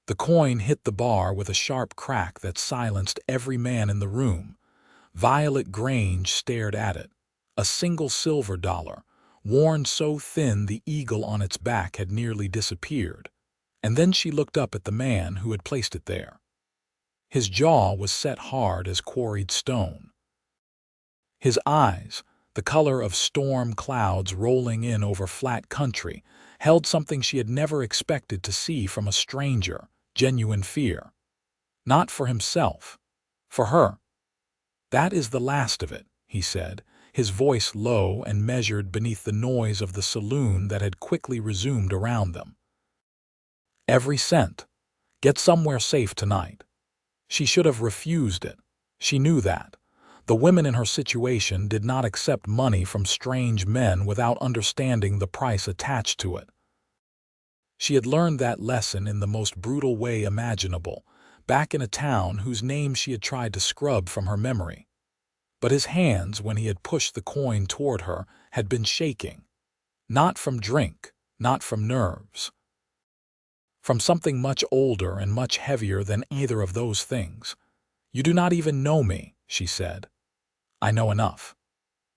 The coin hit the bar with a sharp crack that silenced every man in the room. Violet Grange stared at it. A single silver dollar, worn so thin the eagle on its back had nearly disappeared. And then she looked up at the man who had placed it there. His jaw was set hard as quarried stone. His eyes, the color of storm clouds rolling in over flat country, held something she had never expected to see from a stranger, genuine fear. Not for himself, for her. "That is the last of it," he said, his voice low and measured beneath the noise of the saloon that had quickly resumed around them. "Every cent. Get somewhere safe tonight." She should have refused it. She knew that. The women in her situation did not accept money from strange men without understanding the price attached to it. She had learned that lesson in the most brutal way imaginable, back in a town whose name she had tried to scrub from her memory. But his hands, when he had pushed the coin toward her, had been shaking. Not from drink, not from nerves. From something much older and much heavier than either of those things. "You do not even know me," she said. "I know enough."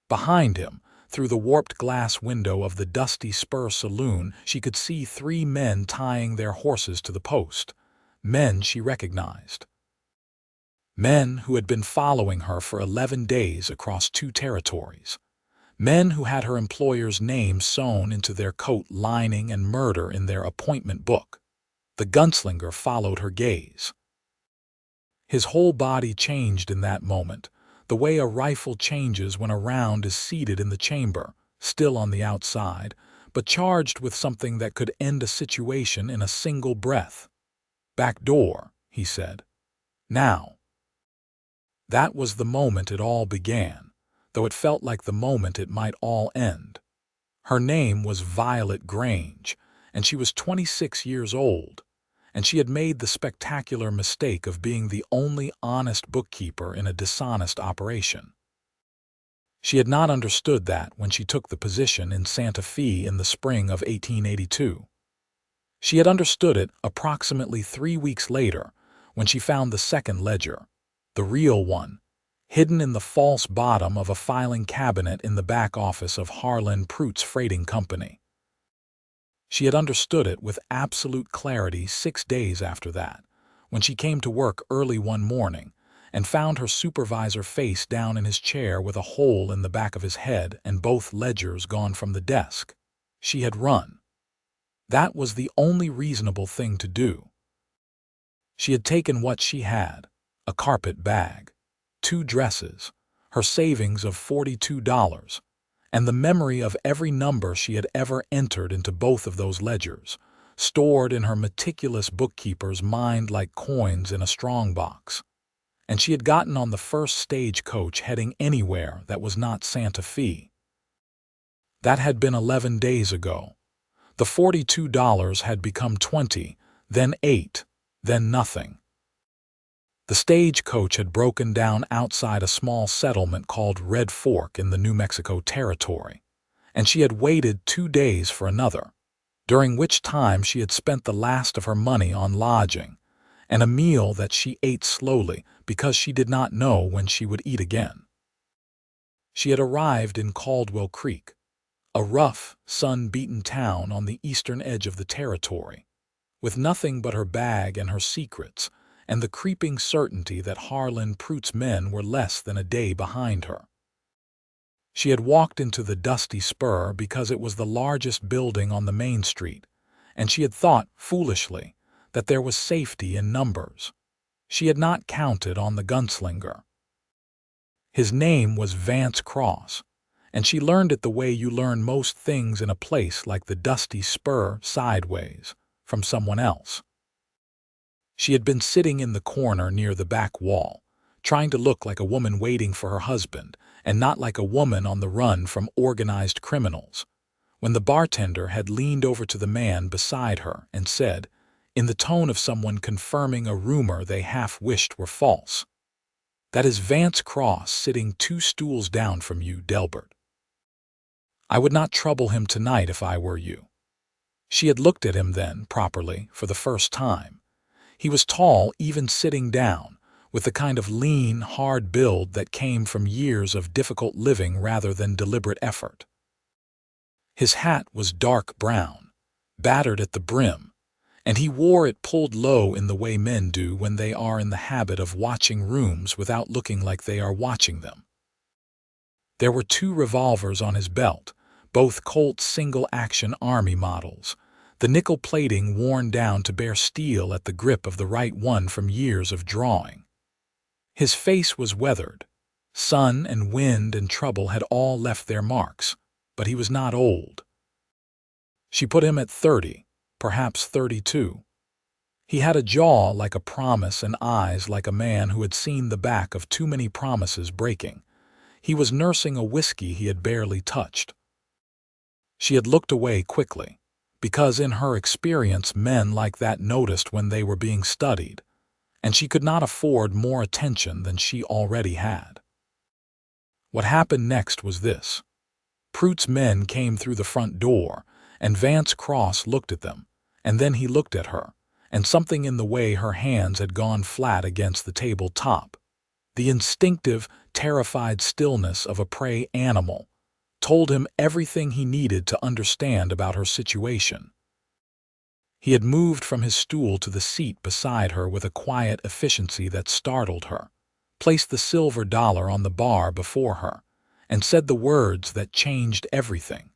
Behind him, through the warped glass window of the dusty Spur saloon, she could see 3 men tying their horses to the post. Men she recognized. Men who had been following her for 11 days across 2 territories. Men who had her employer's name sewn into their coat lining and murder in their appointment book. The gunslinger followed her gaze. His whole body changed in that moment, the way a rifle changes when a round is seated in the chamber, still on the outside, but charged with something that could end a situation in a single breath. "Back door," he said. "Now." That was the moment it all began, though it felt like the moment it might all end. Her name was Violet Grange, and she was 26 years old, and she had made the spectacular mistake of being the only honest bookkeeper in a dishonest operation. She had not understood that when she took the position in Santa Fe in the spring of 1882. She had understood it approximately 3 weeks later when she found the second ledger, the real one, hidden in the false bottom of a filing cabinet in the back office of Harlan Pruitt's freighting company. She had understood it with absolute clarity 6 days after that, when she came to work early one morning and found her supervisor face down in his chair with a hole in the back of his head and both ledgers gone from the desk. She had run. That was the only reasonable thing to do. She had taken what she had, a carpet bag, 2 dresses, her savings of $42, and the memory of every number she had ever entered into both of those ledgers, stored in her meticulous bookkeeper's mind like coins in a strongbox. And she had gotten on the first stagecoach heading anywhere that was not Santa Fe. That had been 11 days ago. The $42 had become 20, then 8, then nothing. The stagecoach had broken down outside a small settlement called Red Fork in the New Mexico Territory, and she had waited 2 days for another, during which time she had spent the last of her money on lodging, and a meal that she ate slowly because she did not know when she would eat again. She had arrived in Caldwell Creek, a rough, sun-beaten town on the eastern edge of the territory, with nothing but her bag and her secrets, and the creeping certainty that Harlan Pruitt's men were less than a day behind her. She had walked into the dusty Spur because it was the largest building on the main street, and she had thought, foolishly, that there was safety in numbers. She had not counted on the gunslinger. His name was Vance Cross, and she learned it the way you learn most things in a place like the dusty Spur sideways, from someone else. She had been sitting in the corner near the back wall, trying to look like a woman waiting for her husband and not like a woman on the run from organized criminals, when the bartender had leaned over to the man beside her and said, in the tone of someone confirming a rumor they half wished were false, "That is Vance Cross sitting 2 stools down from you, Delbert. I would not trouble him tonight if I were you." She had looked at him then, properly, for the first time. He was tall even sitting down, with the kind of lean, hard build that came from years of difficult living rather than deliberate effort. His hat was dark brown, battered at the brim, and he wore it pulled low in the way men do when they are in the habit of watching rooms without looking like they are watching them. There were 2 revolvers on his belt, both Colt single-action Army models, the nickel plating worn down to bare steel at the grip of the right one from years of drawing. His face was weathered. Sun and wind and trouble had all left their marks, but he was not old. She put him at 30, perhaps 32. He had a jaw like a promise and eyes like a man who had seen the back of too many promises breaking. He was nursing a whiskey he had barely touched. She had looked away quickly, because in her experience men like that noticed when they were being studied, and she could not afford more attention than she already had. What happened next was this. Pruitt's men came through the front door, and Vance Cross looked at them, and then he looked at her, and something in the way her hands had gone flat against the table top, the instinctive, terrified stillness of a prey animal, told him everything he needed to understand about her situation. He had moved from his stool to the seat beside her with a quiet efficiency that startled her, placed the silver dollar on the bar before her, and said the words that changed everything.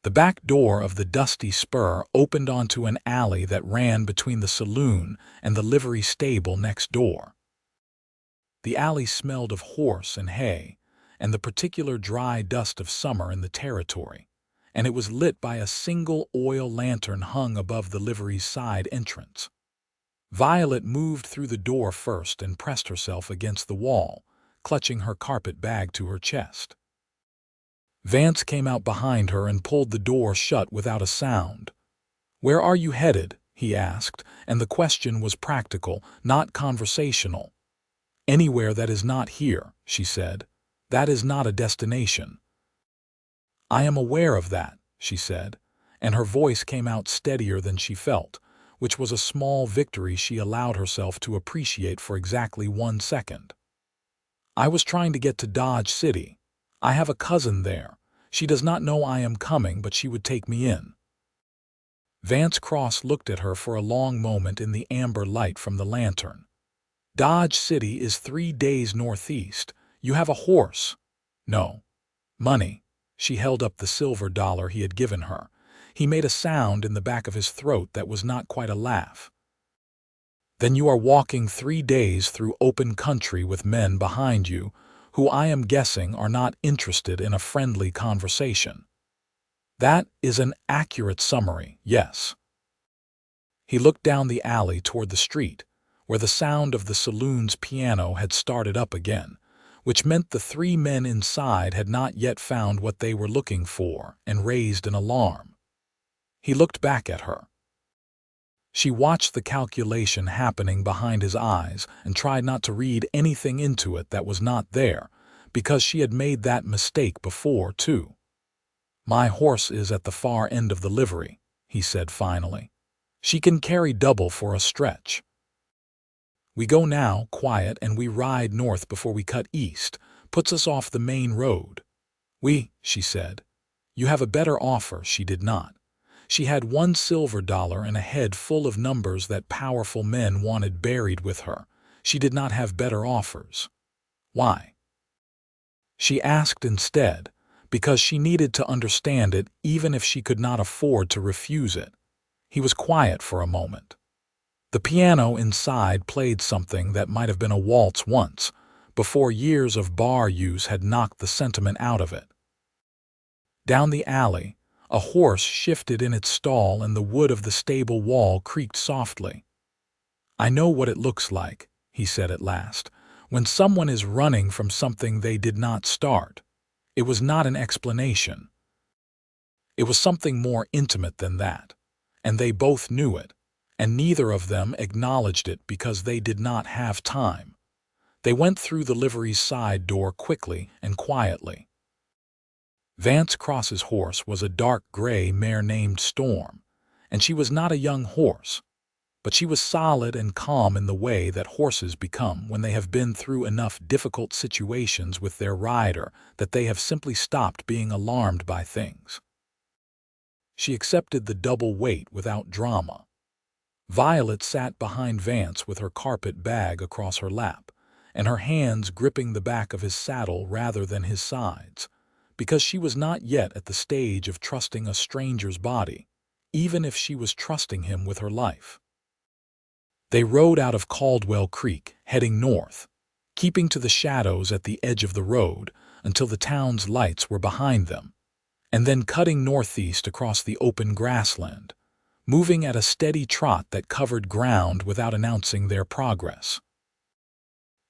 The back door of the dusty spur opened onto an alley that ran between the saloon and the livery stable next door. The alley smelled of horse and hay, and the particular dry dust of summer in the territory, and it was lit by a single oil lantern hung above the livery's side entrance. Violet moved through the door first and pressed herself against the wall, clutching her carpet bag to her chest. Vance came out behind her and pulled the door shut without a sound. "Where are you headed?" he asked, and the question was practical, not conversational. "Anywhere that is not here," she said. "That is not a destination." "I am aware of that," she said, and her voice came out steadier than she felt, which was a small victory she allowed herself to appreciate for exactly 1 second. "I was trying to get to Dodge City. I have a cousin there. She does not know I am coming, but she would take me in." Vance Cross looked at her for a long moment in the amber light from the lantern. "Dodge City is 3 days northeast. You have a horse?" "No." "Money." She held up the silver dollar he had given her. He made a sound in the back of his throat that was not quite a laugh. "Then you are walking 3 days through open country with men behind you, who I am guessing are not interested in a friendly conversation." "That is an accurate summary, yes." He looked down the alley toward the street, where the sound of the saloon's piano had started up again, which meant the 3 men inside had not yet found what they were looking for and raised an alarm. He looked back at her. She watched the calculation happening behind his eyes and tried not to read anything into it that was not there, because she had made that mistake before, too. "My horse is at the far end of the livery," he said finally. "She can carry double for a stretch. We go now, quiet, and we ride north before we cut east, puts us off the main road." She said. "You have a better offer." She did not. She had 1 silver dollar and a head full of numbers that powerful men wanted buried with her. She did not have better offers. Why? She asked instead, because she needed to understand it even if she could not afford to refuse it. He was quiet for a moment. The piano inside played something that might have been a waltz once, before years of bar use had knocked the sentiment out of it. Down the alley, a horse shifted in its stall and the wood of the stable wall creaked softly. "I know what it looks like," he said at last, "when someone is running from something they did not start." It was not an explanation. It was something more intimate than that, and they both knew it, and neither of them acknowledged it because they did not have time. They went through the livery's side door quickly and quietly. Vance Cross's horse was a dark gray mare named Storm, and she was not a young horse. but she was solid and calm in the way that horses become when they have been through enough difficult situations with their rider that they have simply stopped being alarmed by things. She accepted the double weight without drama. Violet sat behind Vance with her carpet bag across her lap, and her hands gripping the back of his saddle rather than his sides, because she was not yet at the stage of trusting a stranger's body, even if she was trusting him with her life. They rode out of Caldwell Creek, heading north, keeping to the shadows at the edge of the road until the town's lights were behind them, and then cutting northeast across the open grassland, moving at a steady trot that covered ground without announcing their progress.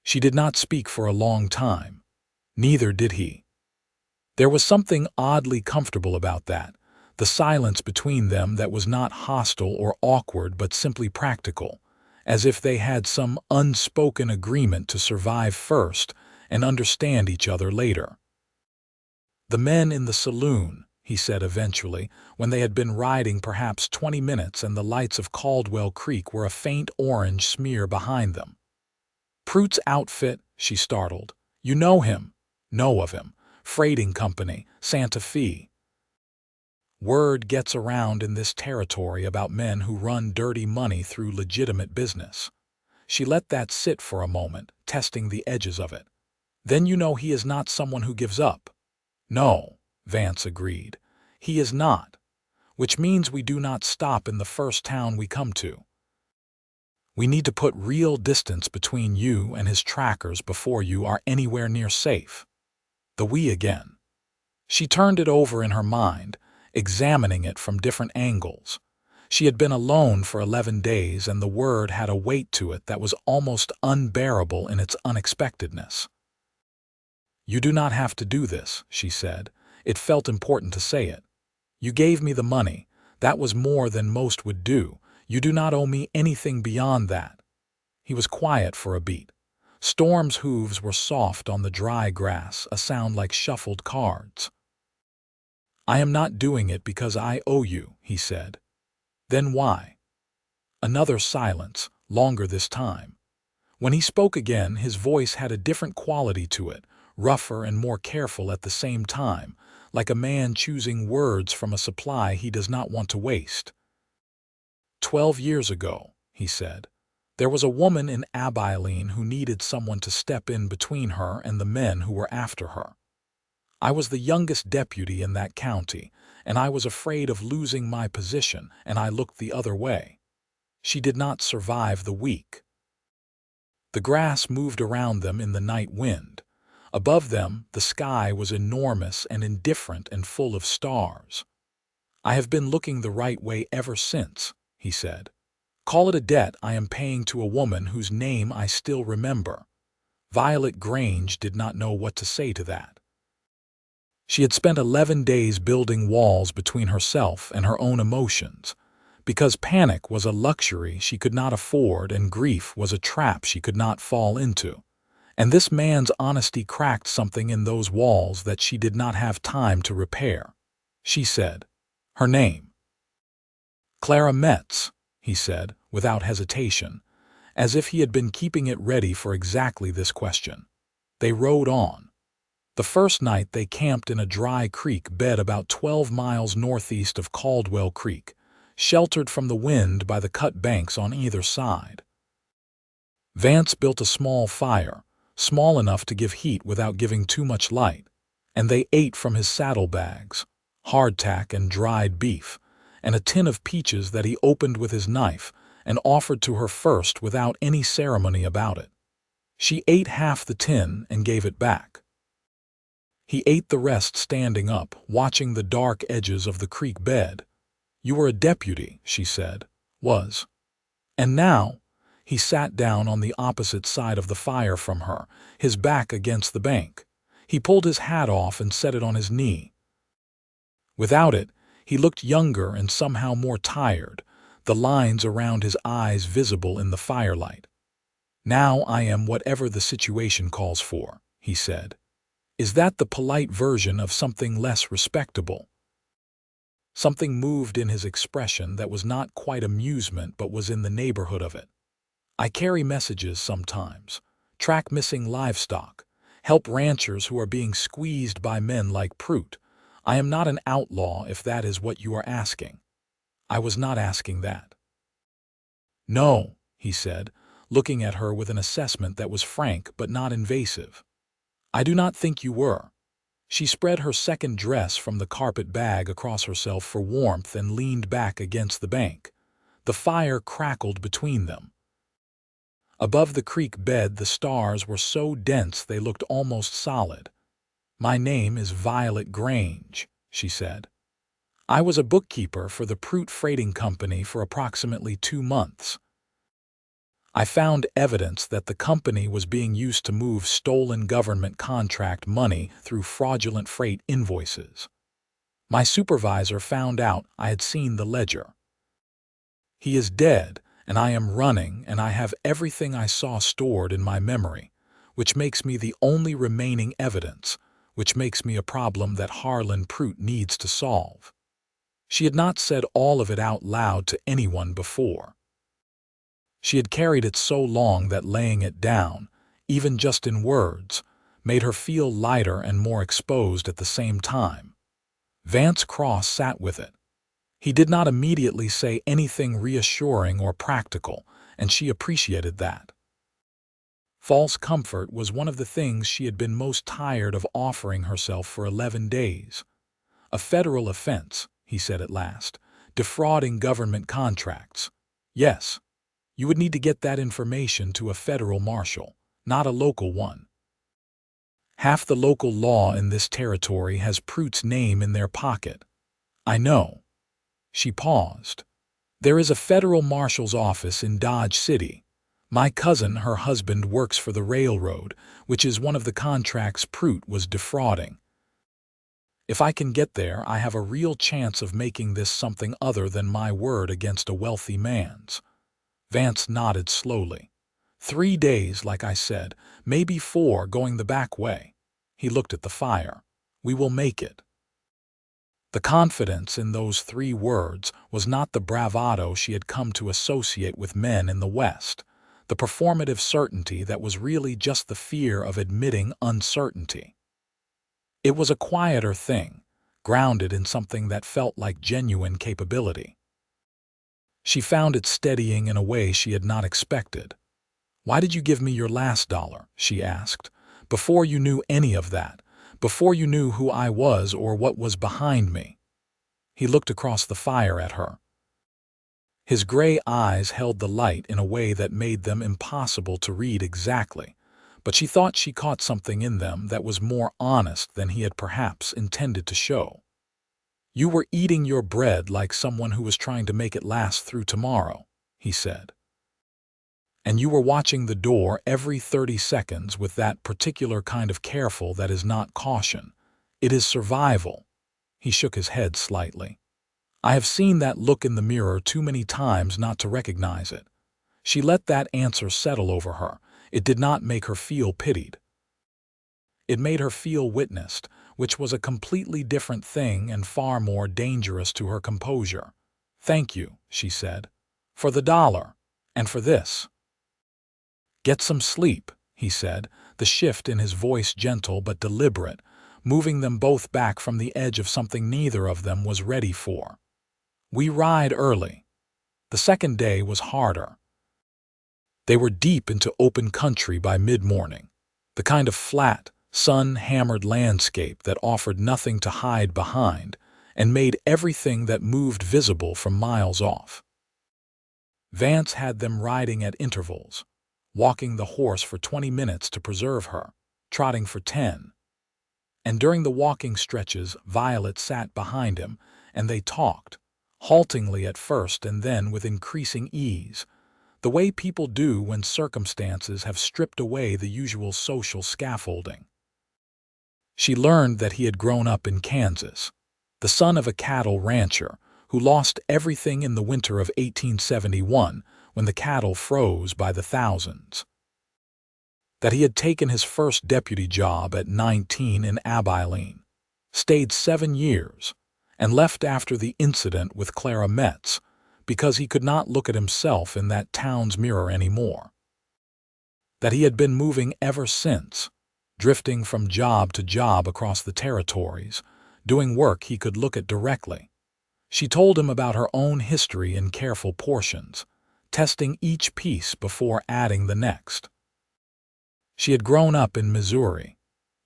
She did not speak for a long time. Neither did he. There was something oddly comfortable about that, the silence between them that was not hostile or awkward but simply practical, as if they had some unspoken agreement to survive first and understand each other later. "The men in the saloon," he said eventually, when they had been riding perhaps 20 minutes and the lights of Caldwell Creek were a faint orange smear behind them. "Prute's outfit," she startled. "You know him?" "Know of him. Freighting company, Santa Fe." Word gets around in this territory about men who run dirty money through legitimate business. She let that sit for a moment, testing the edges of it. "Then you know he is not someone who gives up." "No," Vance agreed. "He is not. Which means we do not stop in the first town we come to. We need to put real distance between you and his trackers before you are anywhere near safe." The we again. She turned it over in her mind, examining it from different angles. She had been alone for 11 days, and the word had a weight to it that was almost unbearable in its unexpectedness. "You do not have to do this," she said. It felt important to say it. "You gave me the money. That was more than most would do. You do not owe me anything beyond that." He was quiet for a beat. Storm's hooves were soft on the dry grass, a sound like shuffled cards. "I am not doing it because I owe you," he said. "Then why?" Another silence, longer this time. When he spoke again, his voice had a different quality to it, rougher and more careful at the same time, like a man choosing words from a supply he does not want to waste. 12 years ago," he said, "there was a woman in Abilene who needed someone to step in between her and the men who were after her. I was the youngest deputy in that county, and I was afraid of losing my position, and I looked the other way. She did not survive the week." The grass moved around them in the night wind. Above them, the sky was enormous and indifferent and full of stars. "I have been looking the right way ever since," he said. "Call it a debt I am paying to a woman whose name I still remember." Violet Grange did not know what to say to that. She had spent 11 days building walls between herself and her own emotions, because panic was a luxury she could not afford and grief was a trap she could not fall into. And this man's honesty cracked something in those walls that she did not have time to repair. She said, "Her name." "Clara Metz," he said, without hesitation, as if he had been keeping it ready for exactly this question. They rode on. The first night they camped in a dry creek bed about 12 miles northeast of Caldwell Creek, sheltered from the wind by the cut banks on either side. Vance built a small fire, small enough to give heat without giving too much light, and they ate from his saddlebags, hardtack and dried beef, and a tin of peaches that he opened with his knife and offered to her first without any ceremony about it. She ate half the tin and gave it back. He ate the rest standing up, watching the dark edges of the creek bed. "You were a deputy," she said. "Was. And now?" He sat down on the opposite side of the fire from her, his back against the bank. He pulled his hat off and set it on his knee. Without it, he looked younger and somehow more tired, the lines around his eyes visible in the firelight. "Now I am whatever the situation calls for," he said. "Is that the polite version of something less respectable?" Something moved in his expression that was not quite amusement but was in the neighborhood of it. "I carry messages sometimes, track missing livestock, help ranchers who are being squeezed by men like Prout. I am not an outlaw if that is what you are asking." I was not asking that. "No," he said, looking at her with an assessment that was frank but not invasive. "I do not think you were." She spread her second dress from the carpet bag across herself for warmth and leaned back against the bank. The fire crackled between them. Above the creek bed the stars were so dense they looked almost solid. "My name is Violet Grange," she said. "I was a bookkeeper for the Prout Freighting Company for approximately 2 months. I found evidence that the company was being used to move stolen government contract money through fraudulent freight invoices. My supervisor found out I had seen the ledger. He is dead, and I am running, and I have everything I saw stored in my memory, which makes me the only remaining evidence, which makes me a problem that Harlan Prout needs to solve." She had not said all of it out loud to anyone before. She had carried it so long that laying it down, even just in words, made her feel lighter and more exposed at the same time. Vance Cross sat with it. He did not immediately say anything reassuring or practical, and she appreciated that. False comfort was one of the things she had been most tired of offering herself for 11 days. "A federal offense," he said at last, "defrauding government contracts. Yes. You would need to get that information to a federal marshal, not a local one. Half the local law in this territory has Prout's name in their pocket." "I know." She paused. "There is a federal marshal's office in Dodge City. My cousin, her husband, works for the railroad, which is one of the contracts Prout was defrauding. If I can get there, I have a real chance of making this something other than my word against a wealthy man's." Vance nodded slowly. 3 days, like I said, maybe 4 going the back way." He looked at the fire. "We will make it." The confidence in those 3 words was not the bravado she had come to associate with men in the West, the performative certainty that was really just the fear of admitting uncertainty. It was a quieter thing, grounded in something that felt like genuine capability. She found it steadying in a way she had not expected. "Why did you give me your last $1?" she asked. "Before you knew any of that, before you knew who I was or what was behind me." He looked across the fire at her. His gray eyes held the light in a way that made them impossible to read exactly, but she thought she caught something in them that was more honest than he had perhaps intended to show. "You were eating your bread like someone who was trying to make it last through tomorrow," he said. "And you were watching the door every 30 seconds with that particular kind of careful that is not caution. It is survival." He shook his head slightly. "I have seen that look in the mirror too many times not to recognize it." She let that answer settle over her. It did not make her feel pitied. It made her feel witnessed, which was a completely different thing and far more dangerous to her composure. "Thank you," she said, "for the $1, and for this." "Get some sleep," he said, the shift in his voice gentle but deliberate, moving them both back from the edge of something neither of them was ready for. "We ride early." The second day was harder. They were deep into open country by mid-morning, the kind of flat, sun-hammered landscape that offered nothing to hide behind and made everything that moved visible from miles off. Vance had them riding at intervals, walking the horse for 20 minutes to preserve her, trotting for 10. And during the walking stretches, Violet sat behind him, and they talked, haltingly at first and then with increasing ease, the way people do when circumstances have stripped away the usual social scaffolding. She learned that he had grown up in Kansas, the son of a cattle rancher who lost everything in the winter of 1871 when the cattle froze by the thousands. That he had taken his first deputy job at 19 in Abilene, stayed 7 years, and left after the incident with Clara Metz because he could not look at himself in that town's mirror anymore. That he had been moving ever since, drifting from job to job across the territories, doing work he could look at directly. She told him about her own history in careful portions, testing each piece before adding the next. She had grown up in Missouri,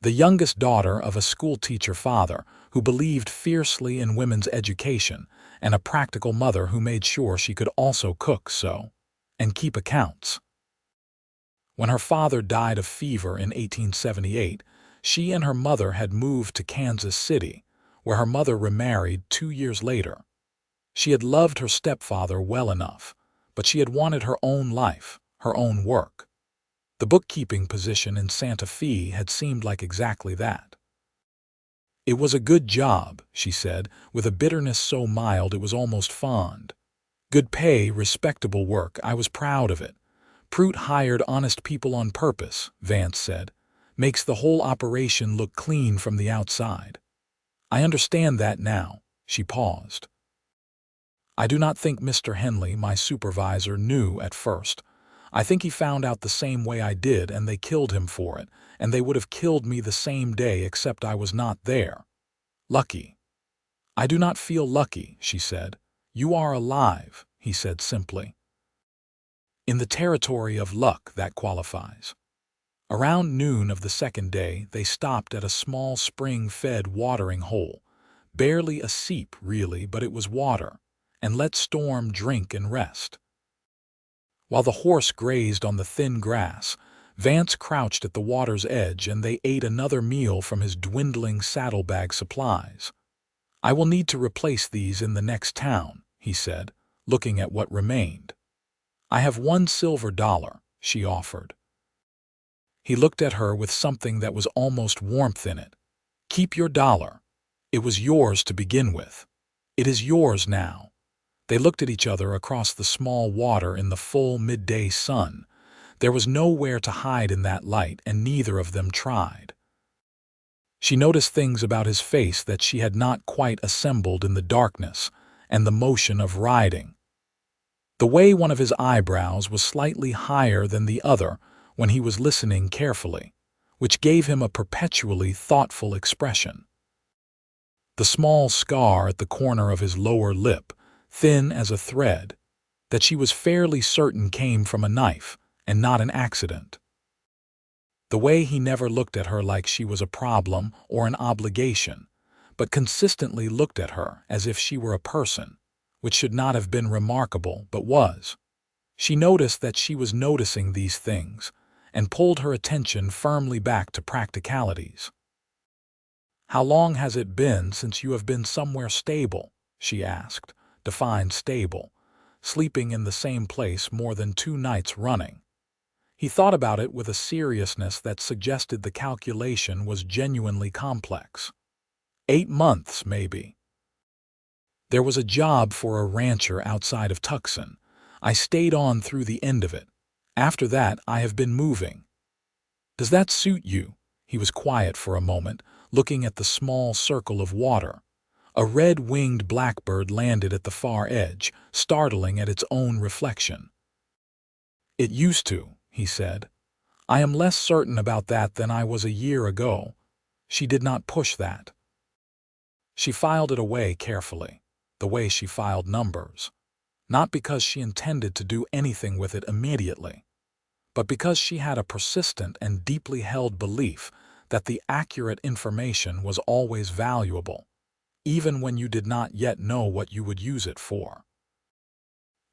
the youngest daughter of a schoolteacher father who believed fiercely in women's education and a practical mother who made sure she could also cook, sew, and keep accounts. When her father died of fever in 1878, she and her mother had moved to Kansas City, where her mother remarried 2 years later. She had loved her stepfather well enough, but she had wanted her own life, her own work. The bookkeeping position in Santa Fe had seemed like exactly that. It was a good job, she said, with a bitterness so mild it was almost fond. Good pay, respectable work, I was proud of it. Prout hired honest people on purpose, Vance said. Makes the whole operation look clean from the outside. I understand that now. She paused. I do not think Mr. Henley, my supervisor, knew at first. I think he found out the same way I did and they killed him for it, and they would have killed me the same day except I was not there. Lucky. I do not feel lucky, she said. You are alive, he said simply. In the territory of luck, that qualifies. Around noon of the second day, they stopped at a small spring-fed watering hole, barely a seep really, but it was water, and let Storm drink and rest. While the horse grazed on the thin grass, Vance crouched at the water's edge and they ate another meal from his dwindling saddlebag supplies. I will need to replace these in the next town, he said, looking at what remained. I have $1 silver, she offered. He looked at her with something that was almost warmth in it. Keep your dollar. It was yours to begin with. It is yours now. They looked at each other across the small water in the full midday sun. There was nowhere to hide in that light, and neither of them tried. She noticed things about his face that she had not quite assembled in the darkness, and the motion of riding. The way one of his eyebrows was slightly higher than the other when he was listening carefully, which gave him a perpetually thoughtful expression. The small scar at the corner of his lower lip, thin as a thread, that she was fairly certain came from a knife and not an accident. The way he never looked at her like she was a problem or an obligation, but consistently looked at her as if she were a person, which should not have been remarkable but was. She noticed that she was noticing these things and pulled her attention firmly back to practicalities. How long has it been since you have been somewhere stable? She asked. Define stable. Sleeping in the same place more than 2 nights running. He thought about it with a seriousness that suggested the calculation was genuinely complex. 8 months, maybe. There was a job for a rancher outside of Tucson. I stayed on through the end of it. After that, I have been moving. Does that suit you? He was quiet for a moment, looking at the small circle of water. A red-winged blackbird landed at the far edge, startling at its own reflection. It used to, he said. I am less certain about that than I was a year ago. She did not push that. She filed it away carefully, the way she filed numbers. Not because she intended to do anything with it immediately, but because she had a persistent and deeply held belief that the accurate information was always valuable, even when you did not yet know what you would use it for.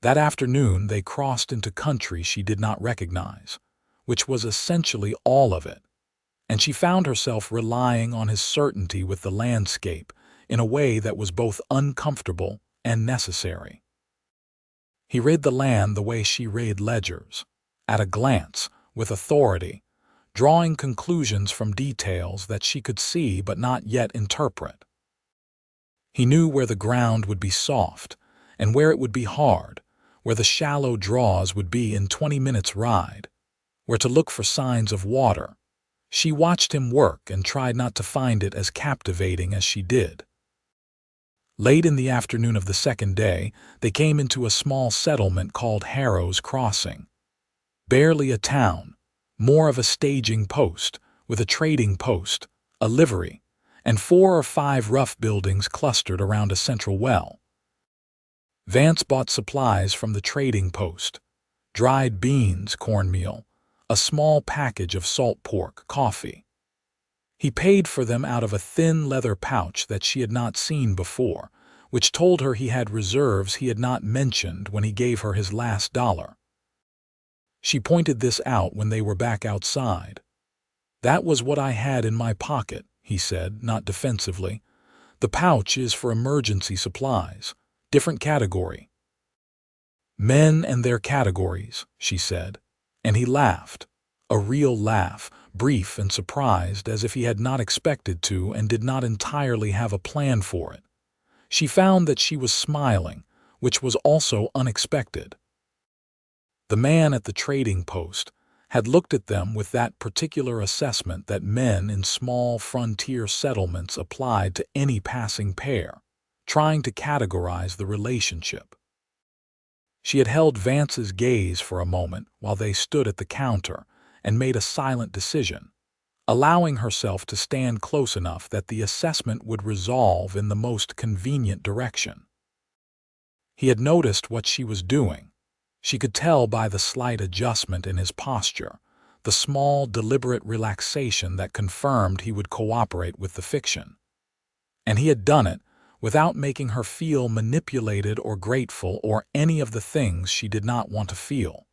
That afternoon they crossed into country she did not recognize, which was essentially all of it, and she found herself relying on his certainty with the landscape in a way that was both uncomfortable and necessary. He read the land the way she read ledgers, at a glance, with authority, drawing conclusions from details that she could see but not yet interpret. He knew where the ground would be soft and where it would be hard, where the shallow draws would be in 20 minutes' ride, where to look for signs of water. She watched him work and tried not to find it as captivating as she did. Late in the afternoon of the second day, they came into a small settlement called Harrow's Crossing. Barely a town, more of a staging post, with a trading post, a livery, and 4 or 5 rough buildings clustered around a central well. Vance bought supplies from the trading post: dried beans, cornmeal, a small package of salt pork, coffee. He paid for them out of a thin leather pouch that she had not seen before, which told her he had reserves he had not mentioned when he gave her his last dollar. She pointed this out when they were back outside. "That was what I had in my pocket," he said, not defensively. "The pouch is for emergency supplies. Different category." "Men and their categories," she said. And he laughed. A real laugh, brief and surprised, as if he had not expected to and did not entirely have a plan for it. She found that she was smiling, which was also unexpected. The man at the trading post had looked at them with that particular assessment that men in small frontier settlements applied to any passing pair, trying to categorize the relationship. She had held Vance's gaze for a moment while they stood at the counter and made a silent decision, allowing herself to stand close enough that the assessment would resolve in the most convenient direction. He had noticed what she was doing. She could tell by the slight adjustment in his posture, the small, deliberate relaxation that confirmed he would cooperate with the fiction. And he had done it without making her feel manipulated or grateful or any of the things she did not want to feel.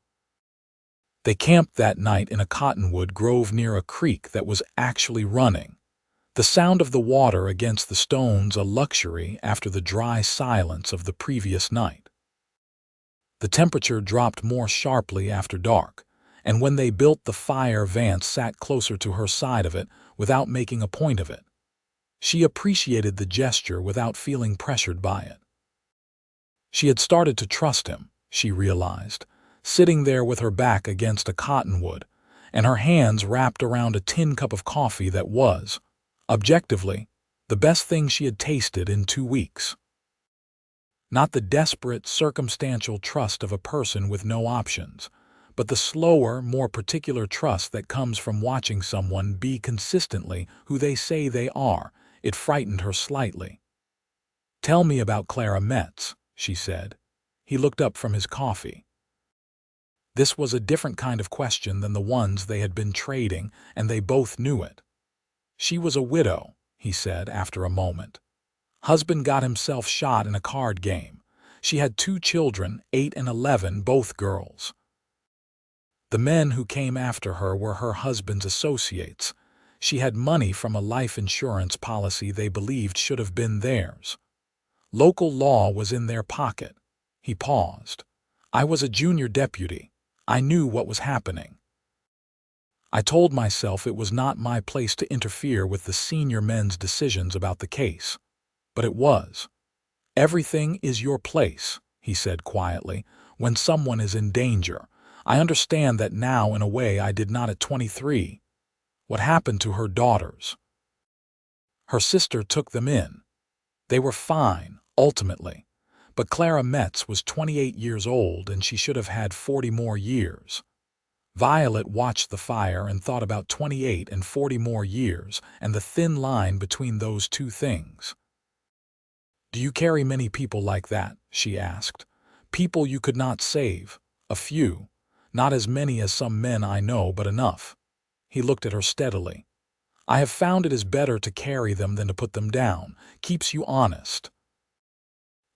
They camped that night in a cottonwood grove near a creek that was actually running, the sound of the water against the stones a luxury after the dry silence of the previous night. The temperature dropped more sharply after dark, and when they built the fire, Vance sat closer to her side of it without making a point of it. She appreciated the gesture without feeling pressured by it. She had started to trust him, she realized, sitting there with her back against a cottonwood, and her hands wrapped around a tin cup of coffee that was, objectively, the best thing she had tasted in 2 weeks. Not the desperate, circumstantial trust of a person with no options, but the slower, more particular trust that comes from watching someone be consistently who they say they are. It frightened her slightly. "Tell me about Clara Metz," she said. He looked up from his coffee. This was a different kind of question than the ones they had been trading, and they both knew it. "She was a widow," he said after a moment. "Husband got himself shot in a card game. She had 2 children, 8 and 11, both girls. The men who came after her were her husband's associates. She had money from a life insurance policy they believed should have been theirs. Local law was in their pocket." He paused. "I was a junior deputy. I knew what was happening. I told myself it was not my place to interfere with the senior men's decisions about the case. But it was. Everything is your place," he said quietly, "when someone is in danger. I understand that now in a way I did not at 23. What happened to her daughters?" "Her sister took them in. They were fine, ultimately. But Clara Metz was 28 years old and she should have had 40 more years." Violet watched the fire and thought about 28 and 40 more years and the thin line between those two things. "Do you carry many people like that?" she asked. "People you could not save?" "A few. Not as many as some men I know, but enough." He looked at her steadily. "I have found it is better to carry them than to put them down. Keeps you honest."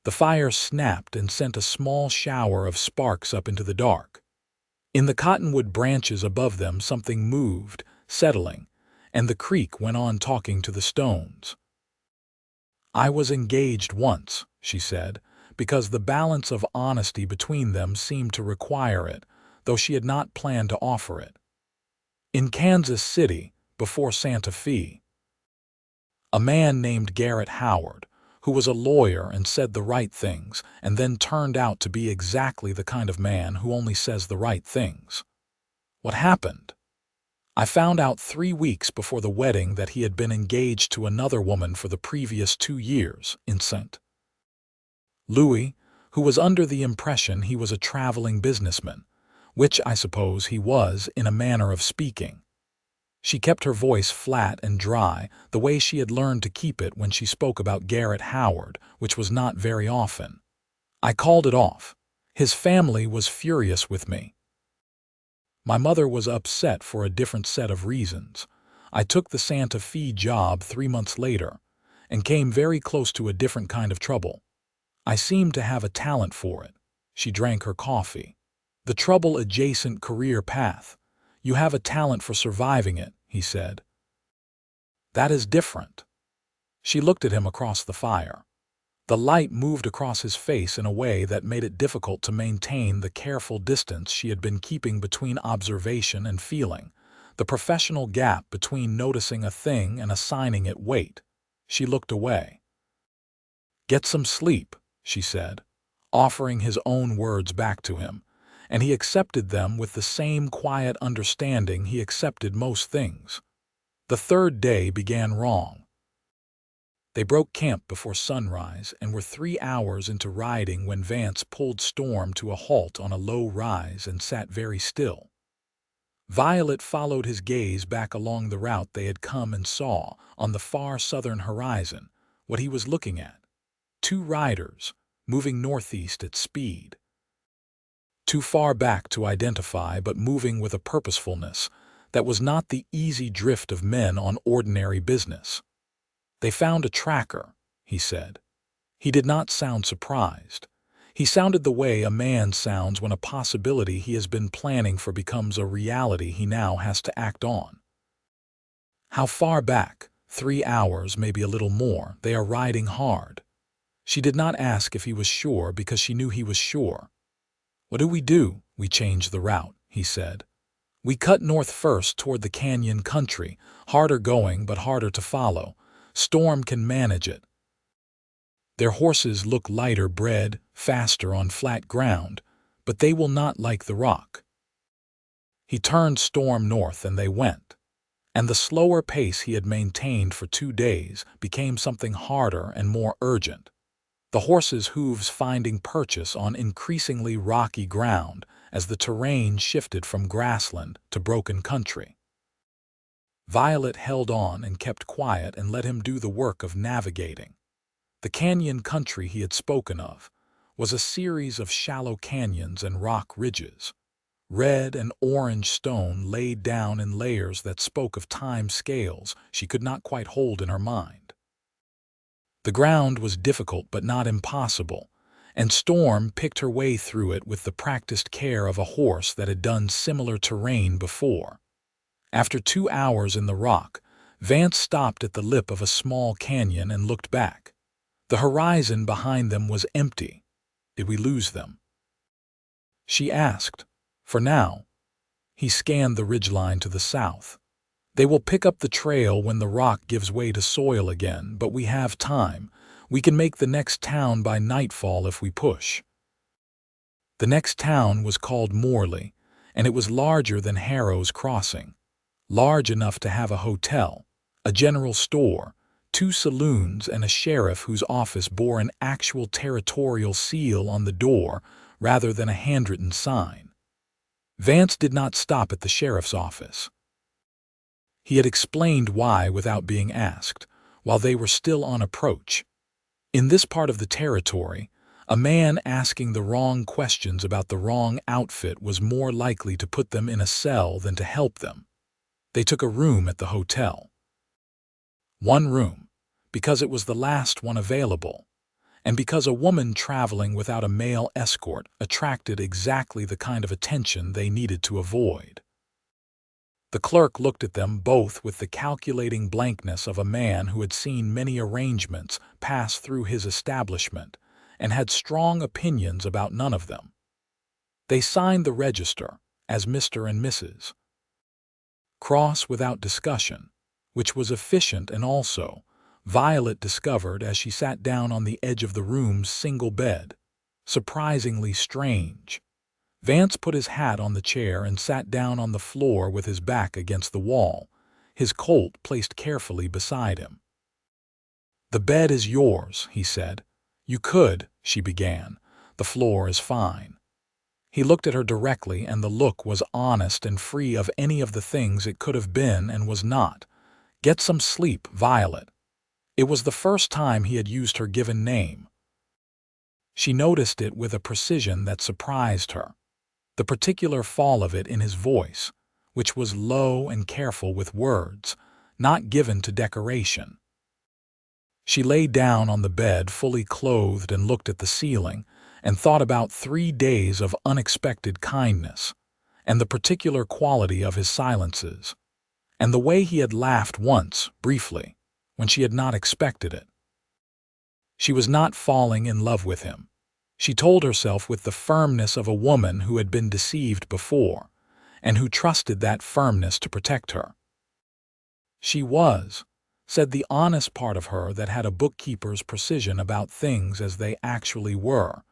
The fire snapped and sent a small shower of sparks up into the dark. In the cottonwood branches above them something moved, settling, and the creek went on talking to the stones. "I was engaged once," she said, because the balance of honesty between them seemed to require it, though she had not planned to offer it. "In Kansas City, before Santa Fe. A man named Garrett Howard, who was a lawyer and said the right things, and then turned out to be exactly the kind of man who only says the right things." "What happened?" "I found out 3 weeks before the wedding that he had been engaged to another woman for the previous 2 years, Incent. Louis, who was under the impression he was a traveling businessman, which I suppose he was in a manner of speaking. She kept her voice flat and dry, the way she had learned to keep it when she spoke about Garrett Howard, which was not very often. I called it off. His family was furious with me. My mother was upset for a different set of reasons. I took the Santa Fe job 3 months later and came very close to a different kind of trouble. I seemed to have a talent for it. She drank her coffee. The trouble-adjacent career path. You have a talent for surviving it, he said. That is different. She looked at him across the fire. The light moved across his face in a way that made it difficult to maintain the careful distance she had been keeping between observation and feeling, the professional gap between noticing a thing and assigning it weight. She looked away. "Get some sleep," she said, offering his own words back to him, and he accepted them with the same quiet understanding he accepted most things. The third day began wrong. They broke camp before sunrise and were 3 hours into riding when Vance pulled Storm to a halt on a low rise and sat very still. Violet followed his gaze back along the route they had come and saw, on the far southern horizon, what he was looking at. 2 riders, moving northeast at speed. Too far back to identify, but moving with a purposefulness that was not the easy drift of men on ordinary business. "They found a tracker," he said. He did not sound surprised. He sounded the way a man sounds when a possibility he has been planning for becomes a reality he now has to act on. "How far back?" 3 hours, maybe a little more. They are riding hard. She did not ask if he was sure because she knew he was sure. "What do? We changed the route," he said. "We cut north first toward the canyon country, harder going but harder to follow. Storm can manage it. Their horses look lighter bred, faster on flat ground, but they will not like the rock." He turned Storm north and they went. And the slower pace he had maintained for 2 days became something harder and more urgent, the horses' hooves finding purchase on increasingly rocky ground as the terrain shifted from grassland to broken country. Violet held on and kept quiet and let him do the work of navigating. The canyon country he had spoken of was a series of shallow canyons and rock ridges, red and orange stone laid down in layers that spoke of time scales she could not quite hold in her mind. The ground was difficult but not impossible, and Storm picked her way through it with the practiced care of a horse that had done similar terrain before. After 2 hours in the rock, Vance stopped at the lip of a small canyon and looked back. The horizon behind them was empty. "Did we lose them?" she asked. "For now." He scanned the ridgeline to the south. "They will pick up the trail when the rock gives way to soil again, but we have time. We can make the next town by nightfall if we push." The next town was called Morley, and it was larger than Harrow's Crossing. Large enough to have a hotel, a general store, 2 saloons, and a sheriff whose office bore an actual territorial seal on the door rather than a handwritten sign. Vance did not stop at the sheriff's office. He had explained why without being asked, while they were still on approach. In this part of the territory, a man asking the wrong questions about the wrong outfit was more likely to put them in a cell than to help them. They took a room at the hotel. 1 room, because it was the last one available, and because a woman traveling without a male escort attracted exactly the kind of attention they needed to avoid. The clerk looked at them both with the calculating blankness of a man who had seen many arrangements pass through his establishment and had strong opinions about none of them. They signed the register as Mr. and Mrs. Cross without discussion, which was efficient and also, Violet discovered as she sat down on the edge of the room's single bed, surprisingly strange. Vance put his hat on the chair and sat down on the floor with his back against the wall, his Colt placed carefully beside him. "The bed is yours," he said. "You could," she began. "The floor is fine." He looked at her directly, and the look was honest and free of any of the things it could have been and was not. "Get some sleep, Violet." It was the first time he had used her given name. She noticed it with a precision that surprised her, the particular fall of it in his voice, which was low and careful with words, not given to decoration. She lay down on the bed, fully clothed, and looked at the ceiling, and thought about 3 days of unexpected kindness, and the particular quality of his silences, and the way he had laughed once, briefly, when she had not expected it. She was not falling in love with him. She told herself with the firmness of a woman who had been deceived before, and who trusted that firmness to protect her. She was, said the honest part of her that had a bookkeeper's precision about things as they actually were,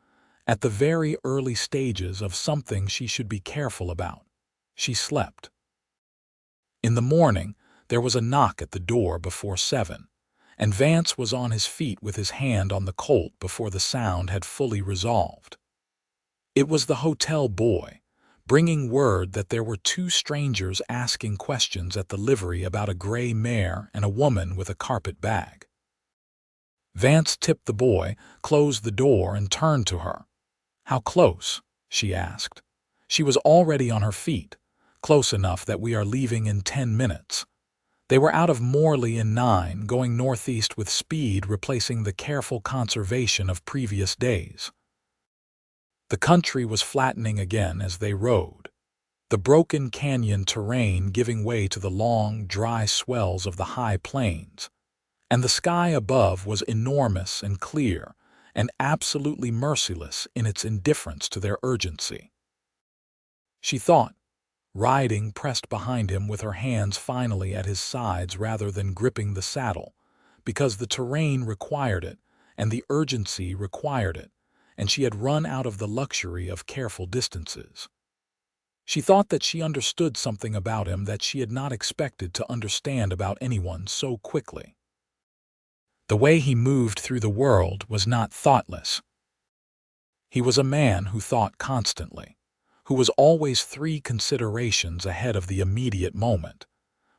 at the very early stages of something she should be careful about. She slept. In the morning, there was a knock at the door before 7, and Vance was on his feet with his hand on the colt before the sound had fully resolved. It was the hotel boy, bringing word that there were 2 strangers asking questions at the livery about a gray mare and a woman with a carpet bag. Vance tipped the boy, closed the door, and turned to her. "How close?" she asked. She was already on her feet, close enough that we are leaving in 10 minutes. They were out of Morley in 9, going northeast with speed, replacing the careful conservation of previous days. The country was flattening again as they rode, the broken canyon terrain giving way to the long, dry swells of the high plains, and the sky above was enormous and clear and absolutely merciless in its indifference to their urgency. She thought, riding pressed behind him with her hands finally at his sides rather than gripping the saddle, because the terrain required it and the urgency required it, and she had run out of the luxury of careful distances. She thought that she understood something about him that she had not expected to understand about anyone so quickly. The way he moved through the world was not thoughtless. He was a man who thought constantly, who was always 3 considerations ahead of the immediate moment,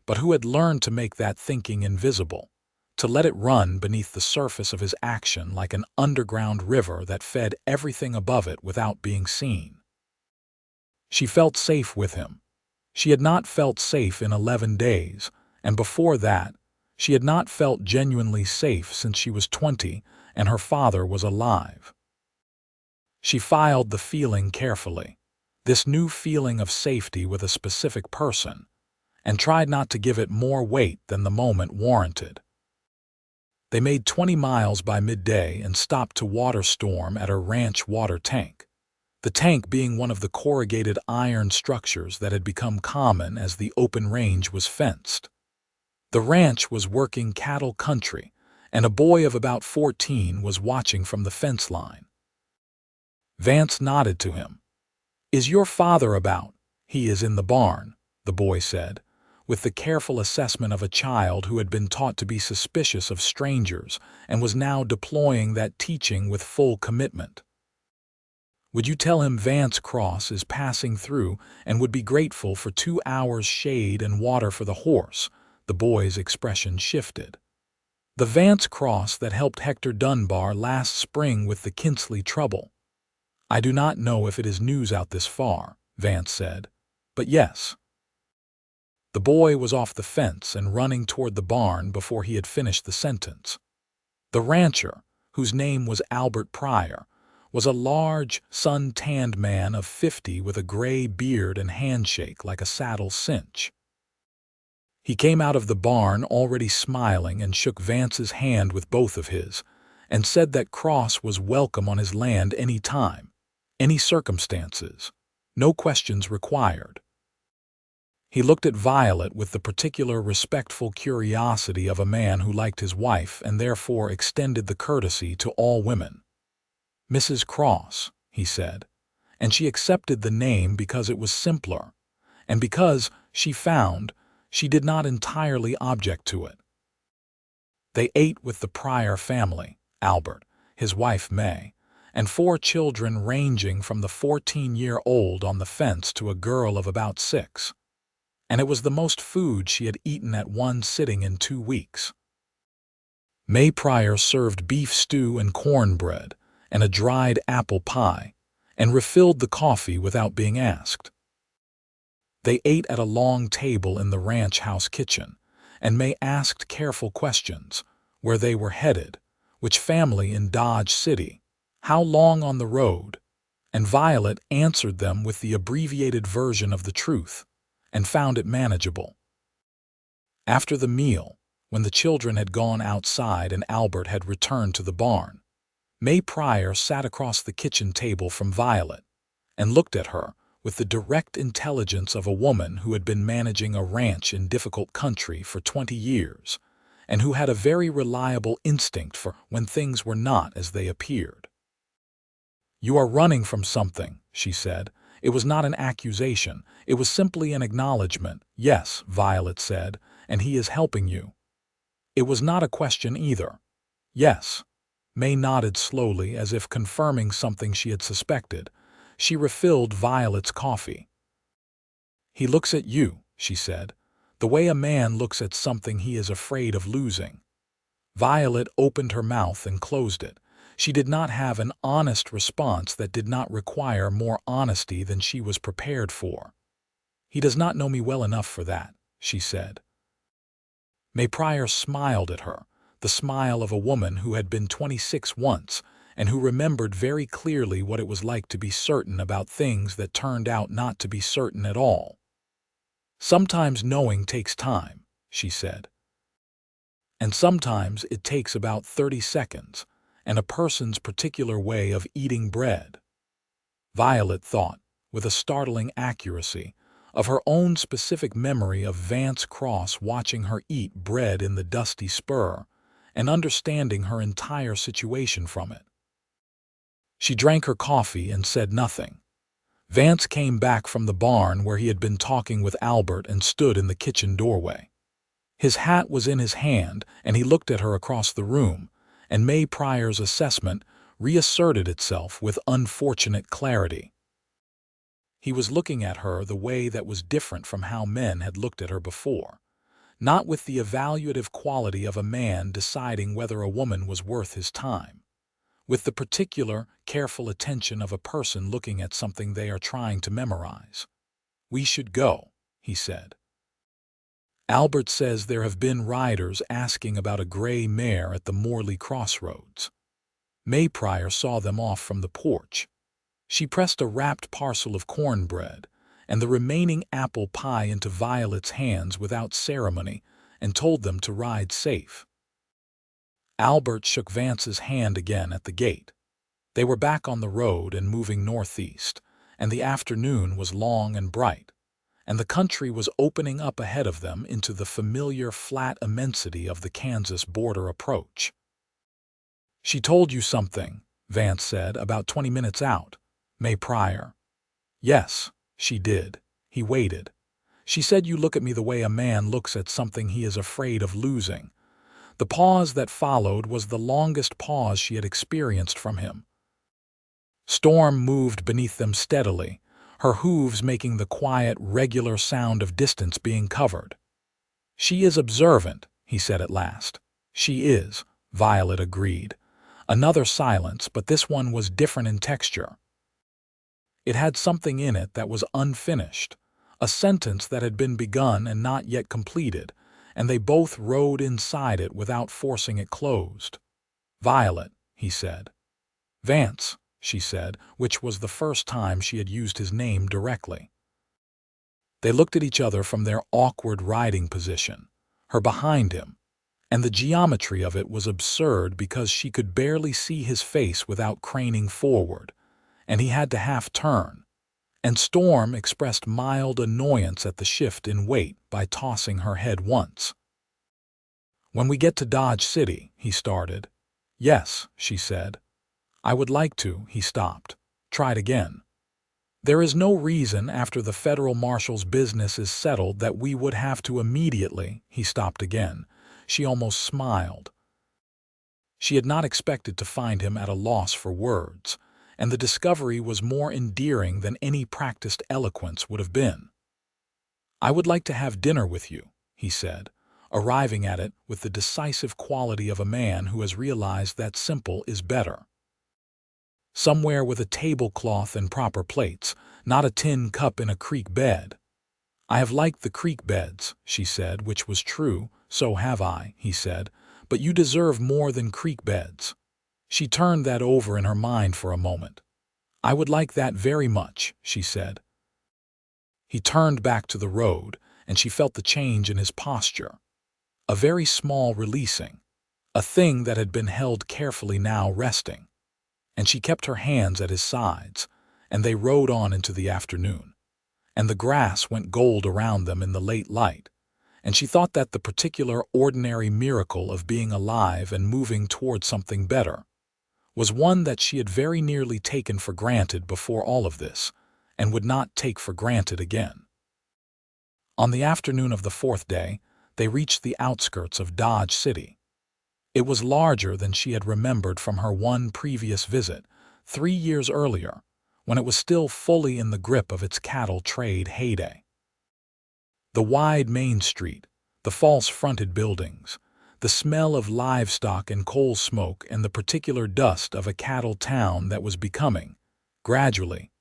but who had learned to make that thinking invisible, to let it run beneath the surface of his action like an underground river that fed everything above it without being seen. She felt safe with him. She had not felt safe in 11 days, and before that, she had not felt genuinely safe since she was 20 and her father was alive. She filed the feeling carefully, this new feeling of safety with a specific person, and tried not to give it more weight than the moment warranted. They made 20 miles by midday and stopped to water storm at her ranch water tank, the tank being one of the corrugated iron structures that had become common as the open range was fenced. The ranch was working cattle country, and a boy of about 14 was watching from the fence line. Vance nodded to him. "Is your father about?" "He is in the barn," the boy said, with the careful assessment of a child who had been taught to be suspicious of strangers and was now deploying that teaching with full commitment. "Would you tell him Vance Cross is passing through and would be grateful for 2 hours shade and water for the horse?" The boy's expression shifted. "The Vance Cross that helped Hector Dunbar last spring with the Kinsley trouble." "I do not know if it is news out this far," Vance said, "but yes." The boy was off the fence and running toward the barn before he had finished the sentence. The rancher, whose name was Albert Pryor, was a large, sun-tanned man of 50 with a gray beard and handshake like a saddle cinch. He came out of the barn already smiling and shook Vance's hand with both of his, and said that Cross was welcome on his land any time, any circumstances, no questions required. He looked at Violet with the particular respectful curiosity of a man who liked his wife and therefore extended the courtesy to all women. "Mrs. Cross," he said, and she accepted the name because it was simpler, and because, she found, she did not entirely object to it. They ate with the Pryor family, Albert, his wife May, and 4 children ranging from the 14-year-old on the fence to a girl of about 6. And it was the most food she had eaten at one sitting in 2 weeks. May Pryor served beef stew and cornbread and a dried apple pie, and refilled the coffee without being asked. They ate at a long table in the ranch house kitchen, and May asked careful questions: where they were headed, which family in Dodge City, how long on the road, and Violet answered them with the abbreviated version of the truth, and found it manageable. After the meal, when the children had gone outside and Albert had returned to the barn, May Pryor sat across the kitchen table from Violet and looked at her with the direct intelligence of a woman who had been managing a ranch in difficult country for 20 years and who had a very reliable instinct for when things were not as they appeared. "You are running from something," she said. It was not an accusation. It was simply an acknowledgement. "Yes," Violet said, "and he is helping you." It was not a question either. "Yes." May nodded slowly, as if confirming something she had suspected. She refilled Violet's coffee. "He looks at you," she said, "the way a man looks at something he is afraid of losing." Violet opened her mouth and closed it. She did not have an honest response that did not require more honesty than she was prepared for. "He does not know me well enough for that," she said. May Pryor smiled at her, the smile of a woman who had been 26 once and who remembered very clearly what it was like to be certain about things that turned out not to be certain at all. "Sometimes knowing takes time," she said. "And sometimes it takes about 30 seconds, and a person's particular way of eating bread." Violet thought, with a startling accuracy, of her own specific memory of Vance Cross watching her eat bread in the dusty spur, and understanding her entire situation from it. She drank her coffee and said nothing. Vance came back from the barn where he had been talking with Albert and stood in the kitchen doorway. His hat was in his hand, and he looked at her across the room, and May Pryor's assessment reasserted itself with unfortunate clarity. He was looking at her the way that was different from how men had looked at her before, not with the evaluative quality of a man deciding whether a woman was worth his time, with the particular, careful attention of a person looking at something they are trying to memorize. "We should go," he said. "Albert says there have been riders asking about a gray mare at the Morley Crossroads." May Pryor saw them off from the porch. She pressed a wrapped parcel of cornbread and the remaining apple pie into Violet's hands without ceremony and told them to ride safe. Albert shook Vance's hand again at the gate. They were back on the road and moving northeast, and the afternoon was long and bright, and the country was opening up ahead of them into the familiar flat immensity of the Kansas border approach. "She told you something," Vance said, about 20 minutes out. May Pryor. "Yes, she did." He waited. "She said you look at me the way a man looks at something he is afraid of losing." The pause that followed was the longest pause she had experienced from him. Storm moved beneath them steadily, her hooves making the quiet, regular sound of distance being covered. "She is observant," he said at last. "She is," Violet agreed. Another silence, but this one was different in texture. It had something in it that was unfinished, a sentence that had been begun and not yet completed, and they both rode inside it without forcing it closed. "Violet," he said. "Vance," she said, which was the first time she had used his name directly. They looked at each other from their awkward riding position, her behind him, and the geometry of it was absurd because she could barely see his face without craning forward, and he had to half turn, and Storm expressed mild annoyance at the shift in weight by tossing her head once. "When we get to Dodge City," he started. "Yes," she said. "I would like to," he stopped. Tried again. "There is no reason after the federal marshal's business is settled that we would have to immediately," he stopped again. She almost smiled. She had not expected to find him at a loss for words, and the discovery was more endearing than any practiced eloquence would have been. "I would like to have dinner with you," he said, arriving at it with the decisive quality of a man who has realized that simple is better. "Somewhere with a tablecloth and proper plates, not a tin cup in a creek bed." "I have liked the creek beds," she said, which was true. "So have I," he said, "but you deserve more than creek beds." She turned that over in her mind for a moment. "I would like that very much," she said. He turned back to the road, and she felt the change in his posture. A very small releasing, a thing that had been held carefully now resting. And she kept her hands at his sides, and they rode on into the afternoon. And the grass went gold around them in the late light, and she thought that the particular ordinary miracle of being alive and moving toward something better was one that she had very nearly taken for granted before all of this, and would not take for granted again. On the afternoon of the fourth day, they reached the outskirts of Dodge City. It was larger than she had remembered from her one previous visit, 3 years earlier, when it was still fully in the grip of its cattle trade heyday. The wide Main Street, the false-fronted buildings, the smell of livestock and coal smoke, and the particular dust of a cattle town that was becoming, gradually,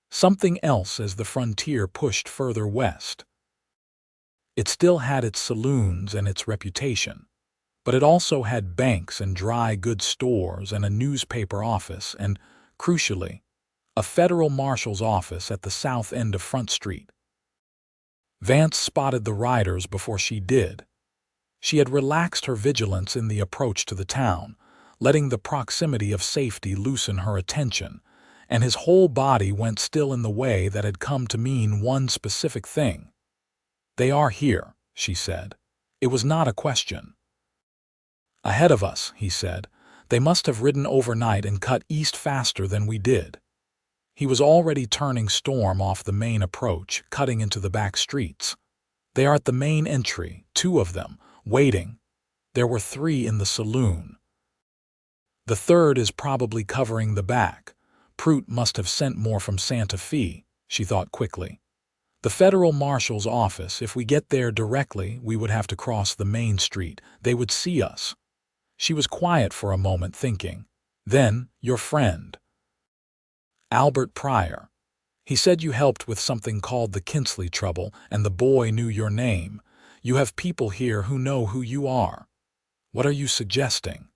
something else as the frontier pushed further west. It still had its saloons and its reputation, but it also had banks and dry goods stores and a newspaper office and, crucially, a federal marshal's office at the south end of Front Street. Vance spotted the riders before she did. She had relaxed her vigilance in the approach to the town, letting the proximity of safety loosen her attention, and his whole body went still in the way that had come to mean one specific thing. "They are here," she said. It was not a question. "Ahead of us," he said. "They must have ridden overnight and cut east faster than we did." He was already turning Storm off the main approach, cutting into the back streets. "They are at the main entry, 2 of them, waiting. There were 3 in the saloon. The 3rd is probably covering the back. Prout must have sent more from Santa Fe," she thought quickly. "The federal marshal's office, if we get there directly, we would have to cross the main street. They would see us." She was quiet for a moment, thinking. "Then, your friend." "Albert Pryor. He said you helped with something called the Kinsley trouble, and the boy knew your name. You have people here who know who you are. What are you suggesting?"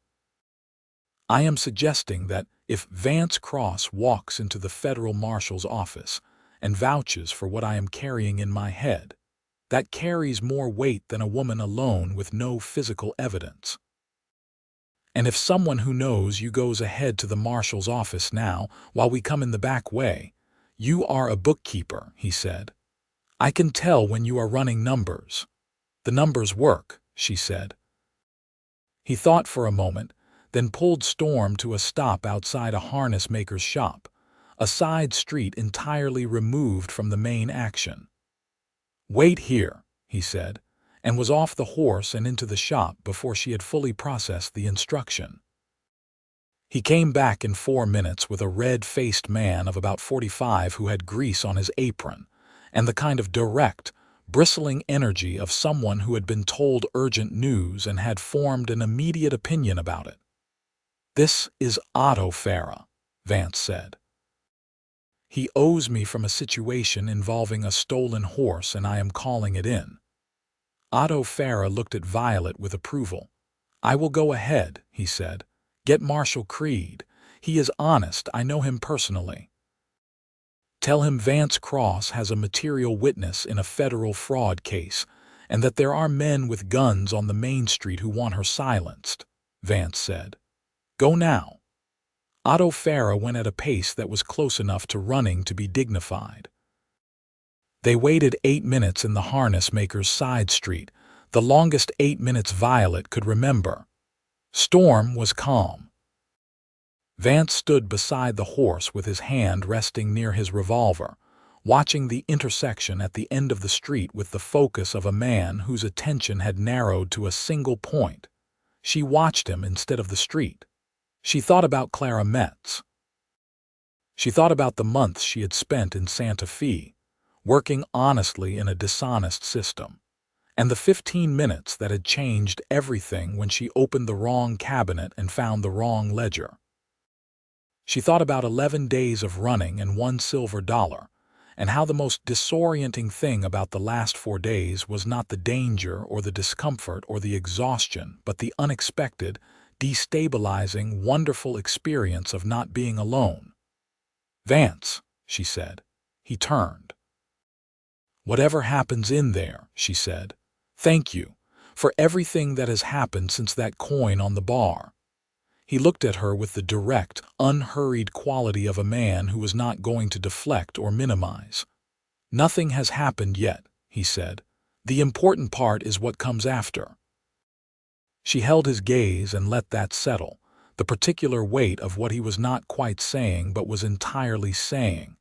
"I am suggesting that if Vance Cross walks into the federal marshal's office and vouches for what I am carrying in my head, that carries more weight than a woman alone with no physical evidence. And if someone who knows you goes ahead to the marshal's office now, while we come in the back way, you are a bookkeeper," he said. "I can tell when you are running numbers." "The numbers work," she said. He thought for a moment, then pulled Storm to a stop outside a harness maker's shop, a side street entirely removed from the main action. "Wait here," he said, and was off the horse and into the shop before she had fully processed the instruction. He came back in 4 minutes with a red-faced man of about 45 who had grease on his apron, and the kind of direct, bristling energy of someone who had been told urgent news and had formed an immediate opinion about it. "This is Otto Farah," Vance said. "He owes me from a situation involving a stolen horse, and I am calling it in." Otto Farah looked at Violet with approval. "I will go ahead," he said. "Get Marshal Creed. He is honest, I know him personally. Tell him Vance Cross has a material witness in a federal fraud case, and that there are men with guns on the main street who want her silenced," Vance said. "Go now." Otto Farah went at a pace that was close enough to running to be dignified. They waited 8 minutes in the harness maker's side street, the longest 8 minutes Violet could remember. Storm was calm. Vance stood beside the horse with his hand resting near his revolver, watching the intersection at the end of the street with the focus of a man whose attention had narrowed to a single point, She watched him instead of the street. She thought about Clara Metz. She thought about the months she had spent in Santa Fe, working honestly in a dishonest system, and the 15 minutes that had changed everything when she opened the wrong cabinet and found the wrong ledger. She thought about 11 days of running and $1 silver, and how the most disorienting thing about the last 4 days was not the danger or the discomfort or the exhaustion, but the unexpected, destabilizing, wonderful experience of not being alone. "Vance," she said. He turned. "Whatever happens in there," she said, "thank you for everything that has happened since that coin on the bar." He looked at her with the direct, unhurried quality of a man who was not going to deflect or minimize. "Nothing has happened yet," he said. "The important part is what comes after." She held his gaze and let that settle, the particular weight of what he was not quite saying but was entirely saying.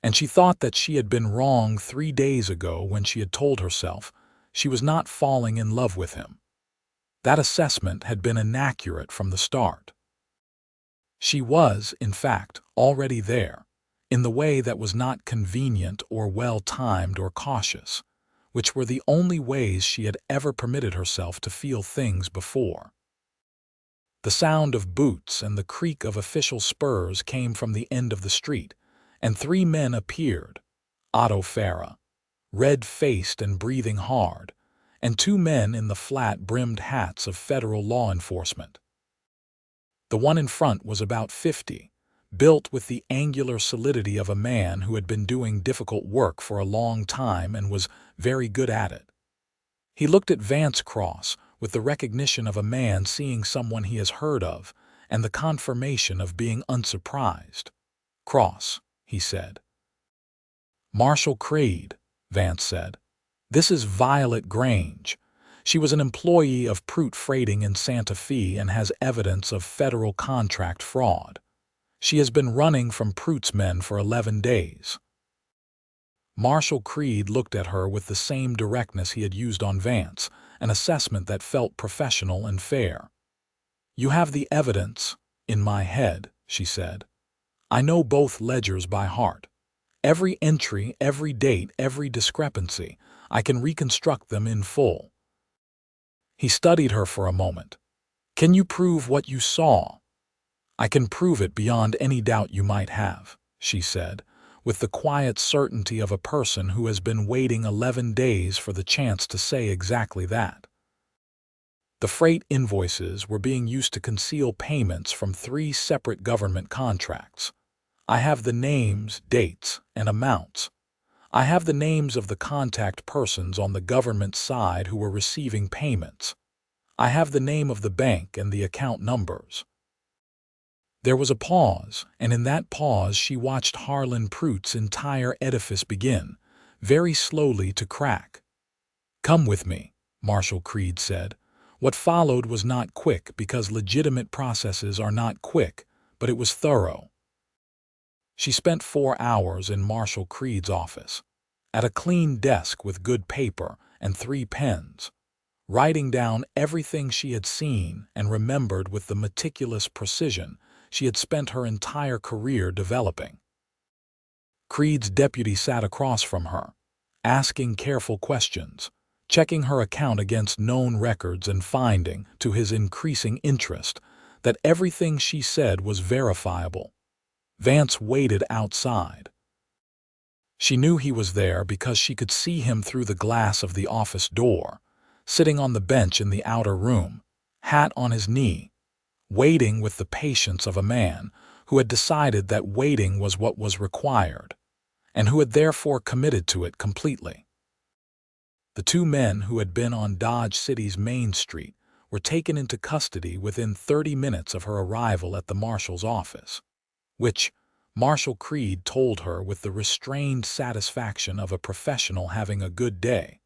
And she thought that she had been wrong 3 days ago when she had told herself she was not falling in love with him. That assessment had been inaccurate from the start. She was, in fact, already there, in the way that was not convenient or well-timed or cautious, which were the only ways she had ever permitted herself to feel things before. The sound of boots and the creak of official spurs came from the end of the street, and 3 men appeared: Otto Farah, red-faced and breathing hard, and 2 men in the flat-brimmed hats of federal law enforcement. The one in front was about 50, built with the angular solidity of a man who had been doing difficult work for a long time and was very good at it. He looked at Vance Cross with the recognition of a man seeing someone he has heard of and the confirmation of being unsurprised. "Cross," he said. "Marshal Creed," Vance said. "This is Violet Grange. She was an employee of Prute Freighting in Santa Fe and has evidence of federal contract fraud. She has been running from Prute's men for 11 days. Marshal Creed looked at her with the same directness he had used on Vance, an assessment that felt professional and fair. "You have the evidence in my head," she said. "I know both ledgers by heart. Every entry, every date, every discrepancy. I can reconstruct them in full." He studied her for a moment. "Can you prove what you saw?" "I can prove it beyond any doubt you might have," she said, with the quiet certainty of a person who has been waiting 11 days for the chance to say exactly that. The freight invoices were being used to conceal payments from 3 separate government contracts. I have the names, dates, and amounts. I have the names of the contact persons on the government side who were receiving payments. I have the name of the bank and the account numbers." There was a pause, and in that pause she watched Harlan Prute's entire edifice begin, very slowly to crack. "Come with me," Marshal Creed said. What followed was not quick because legitimate processes are not quick, but it was thorough. She spent 4 hours in Marshal Creed's office, at a clean desk with good paper and 3 pens, writing down everything she had seen and remembered with the meticulous precision she had spent her entire career developing. Creed's deputy sat across from her, asking careful questions, checking her account against known records and finding, to his increasing interest, that everything she said was verifiable. Vance waited outside. She knew he was there because she could see him through the glass of the office door, sitting on the bench in the outer room, hat on his knee, waiting with the patience of a man who had decided that waiting was what was required, and who had therefore committed to it completely. The 2 men who had been on Dodge City's Main Street were taken into custody within 30 minutes of her arrival at the marshal's office, which, Marshal Creed told her with the restrained satisfaction of a professional having a good day,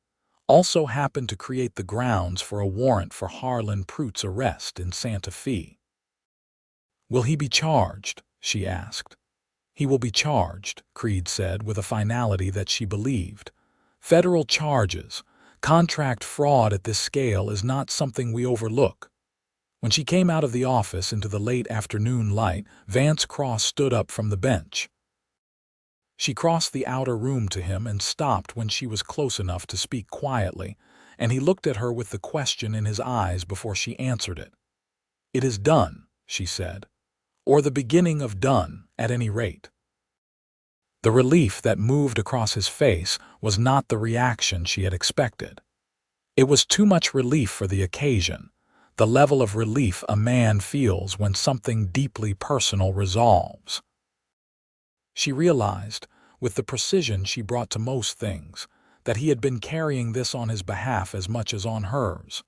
also happened to create the grounds for a warrant for Harlan Prute's arrest in Santa Fe. "Will he be charged?" she asked. "He will be charged," Creed said with a finality that she believed. "Federal charges, contract fraud at this scale is not something we overlook. When she came out of the office into the late afternoon light, Vance Cross stood up from the bench. She crossed the outer room to him and stopped when she was close enough to speak quietly, and he looked at her with the question in his eyes before she answered it. "It is done," she said, "or the beginning of done, at any rate." The relief that moved across his face was not the reaction she had expected. It was too much relief for the occasion, the level of relief a man feels when something deeply personal resolves. She realized, with the precision she brought to most things, that he had been carrying this on his behalf as much as on hers.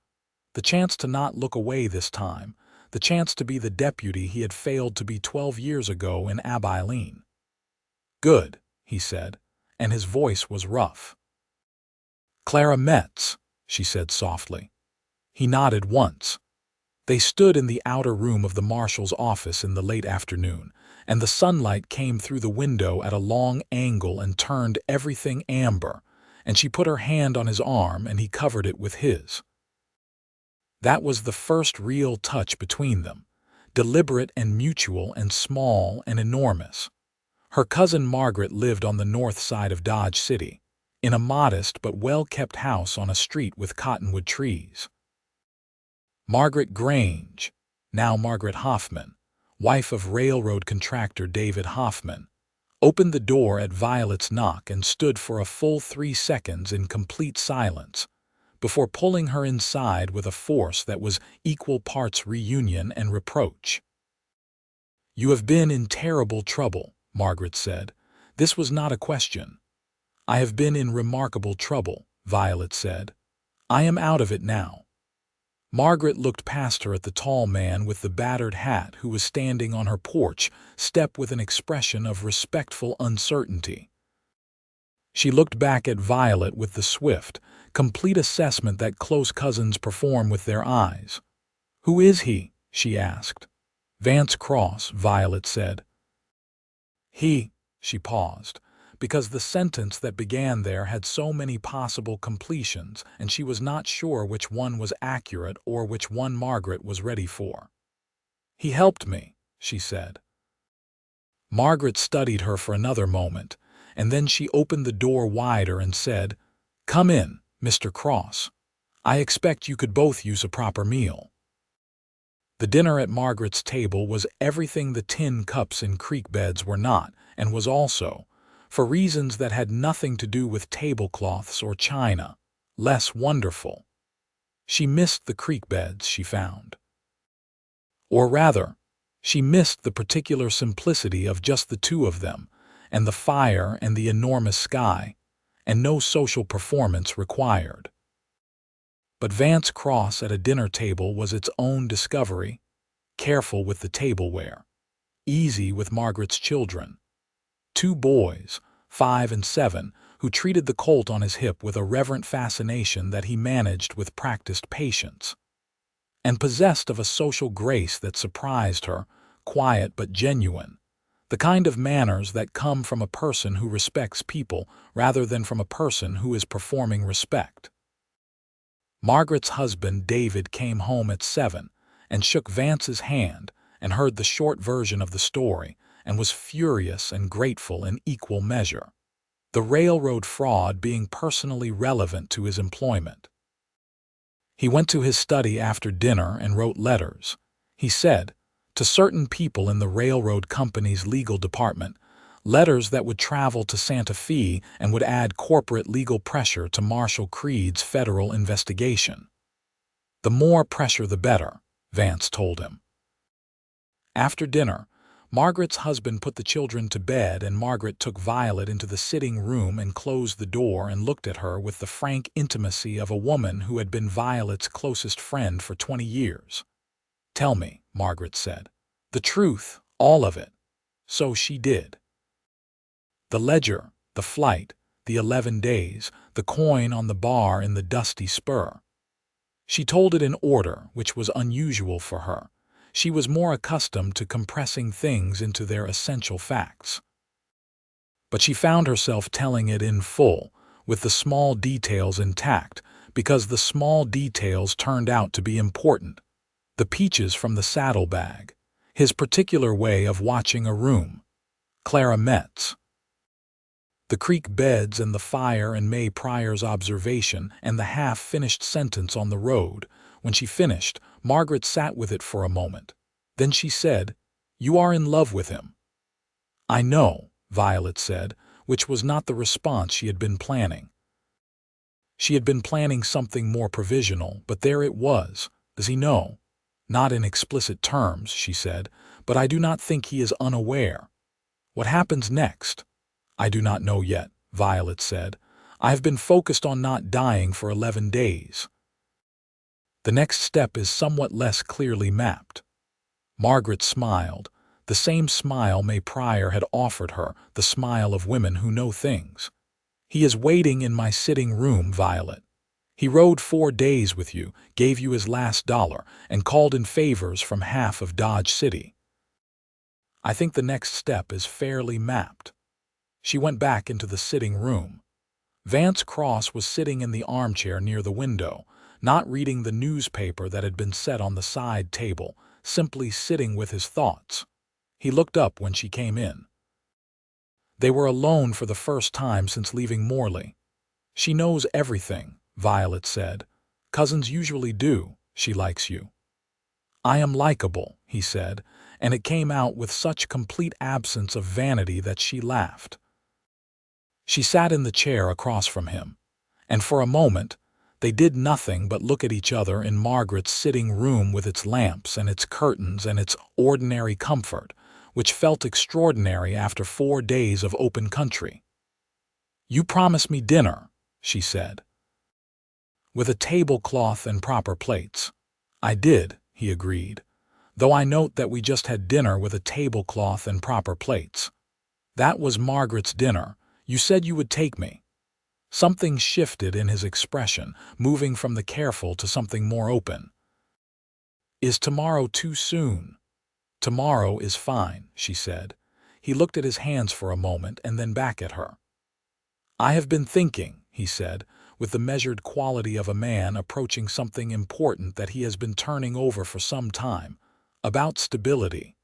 The chance to not look away this time, the chance to be the deputy he had failed to be 12 years ago in Abilene. "Good," he said, and his voice was rough. "Clara Metz," she said softly. He nodded once. They stood in the outer room of the marshal's office in the late afternoon, and the sunlight came through the window at a long angle and turned everything amber, and she put her hand on his arm and he covered it with his. That was the first real touch between them, deliberate and mutual and small and enormous. Her cousin Margaret lived on the north side of Dodge City, in a modest but well-kept house on a street with cottonwood trees. Margaret Grange, now Margaret Hoffman, wife of railroad contractor David Hoffman, opened the door at Violet's knock and stood for a full 3 seconds in complete silence, before pulling her inside with a force that was equal parts reunion and reproach. "You have been in terrible trouble," Margaret said. This was not a question. "I have been in remarkable trouble," Violet said. "I am out of it now." Margaret looked past her at the tall man with the battered hat who was standing on her porch step with an expression of respectful uncertainty. She looked back at Violet with the swift, complete assessment that close cousins perform with their eyes. "Who is he?" she asked. "Vance Cross," Violet said. She paused, because the sentence that began there had so many possible completions, and she was not sure which one was accurate or which one Margaret was ready for. "He helped me," she said. Margaret studied her for another moment, and then she opened the door wider and said, "Come in, Mr. Cross. I expect you could both use a proper meal." The dinner at Margaret's table was everything the tin cups in creek beds were not, and was also, for reasons that had nothing to do with tablecloths or china, less wonderful. She missed the creek beds, she found. Or rather, she missed the particular simplicity of just the two of them, and the fire and the enormous sky, and no social performance required. But Vance Cross at a dinner table was its own discovery, careful with the tableware, easy with Margaret's children. 2 boys, 5 and 7, who treated the colt on his hip with a reverent fascination that he managed with practiced patience, and possessed of a social grace that surprised her, quiet but genuine, the kind of manners that come from a person who respects people rather than from a person who is performing respect. Margaret's husband, David, came home at 7 and shook Vance's hand and heard the short version of the story and was furious and grateful in equal measure, the railroad fraud being personally relevant to his employment. He went to his study after dinner and wrote letters, he said, to certain people in the railroad company's legal department, letters that would travel to Santa Fe and would add corporate legal pressure to Marshal Creed's federal investigation. "The more pressure the better," Vance told him. After dinner, Margaret's husband put the children to bed and Margaret took Violet into the sitting room and closed the door and looked at her with the frank intimacy of a woman who had been Violet's closest friend for 20 years. "Tell me," Margaret said. "The truth, all of it." So she did. The ledger, the flight, the 11 days, the coin on the bar in the dusty spur. She told it in order, which was unusual for her. She was more accustomed to compressing things into their essential facts. But she found herself telling it in full, with the small details intact, because the small details turned out to be important. The peaches from the saddlebag. His particular way of watching a room. Clara Metz. The creek beds and the fire and May Pryor's observation and the half-finished sentence on the road. When she finished, Margaret sat with it for a moment. Then she said, "You are in love with him." "I know," Violet said, which was not the response she had been planning. She had been planning something more provisional, but there it was. "Does he know?" "Not in explicit terms," she said, "but I do not think he is unaware." "What happens next?" "I do not know yet," Violet said. "I have been focused on not dying for 11 days. The next step is somewhat less clearly mapped." Margaret smiled, the same smile May Pryor had offered her, the smile of women who know things. "He is waiting in my sitting room, Violet. He rode 4 days with you, gave you his last dollar, and called in favors from half of Dodge City. I think the next step is fairly mapped." She went back into the sitting room. Vance Cross was sitting in the armchair near the window, not reading the newspaper that had been set on the side table, simply sitting with his thoughts. He looked up when she came in. They were alone for the first time since leaving Morley. "She knows everything," Violet said. "Cousins usually do. She likes you." "I am likable," he said, and it came out with such complete absence of vanity that she laughed. She sat in the chair across from him, and for a moment they did nothing but look at each other in Margaret's sitting room with its lamps and its curtains and its ordinary comfort, which felt extraordinary after 4 days of open country. "You promised me dinner," she said. "With a tablecloth and proper plates." "I did," he agreed, "though I note that we just had dinner with a tablecloth and proper plates." "That was Margaret's dinner. You said you would take me." Something shifted in his expression, moving from the careful to something more open. "Is tomorrow too soon?" "Tomorrow is fine," she said. He looked at his hands for a moment and then back at her. "I have been thinking," he said, with the measured quality of a man approaching something important that he has been turning over for some time, "about stability.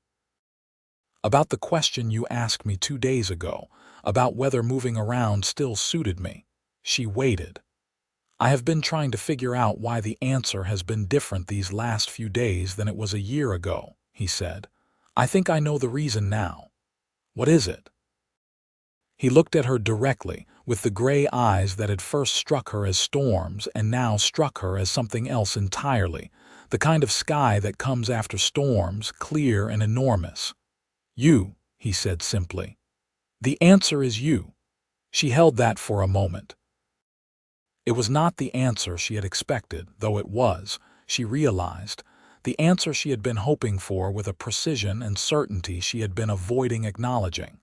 About the question you asked me 2 days ago, about whether moving around still suited me." She waited. "I have been trying to figure out why the answer has been different these last few days than it was a year ago," he said. "I think I know the reason now." "What is it?" He looked at her directly, with the gray eyes that had first struck her as storms and now struck her as something else entirely, the kind of sky that comes after storms, clear and enormous. "You," he said simply. "The answer is you." She held that for a moment. It was not the answer she had expected, though it was, she realized, the answer she had been hoping for with a precision and certainty she had been avoiding acknowledging.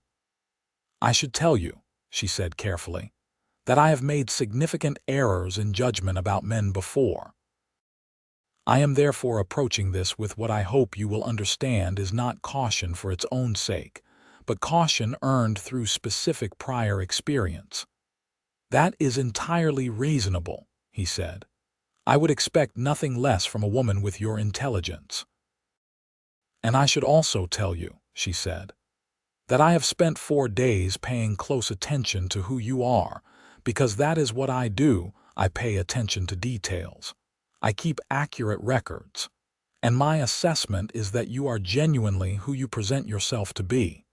"I should tell you," she said carefully, "that I have made significant errors in judgment about men before. I am therefore approaching this with what I hope you will understand is not caution for its own sake, but caution earned through specific prior experience." "That is entirely reasonable," he said. "I would expect nothing less from a woman with your intelligence." "And I should also tell you," she said, "that I have spent 4 days paying close attention to who you are, because that is what I do. I pay attention to details. I keep accurate records. And my assessment is that you are genuinely who you present yourself to be.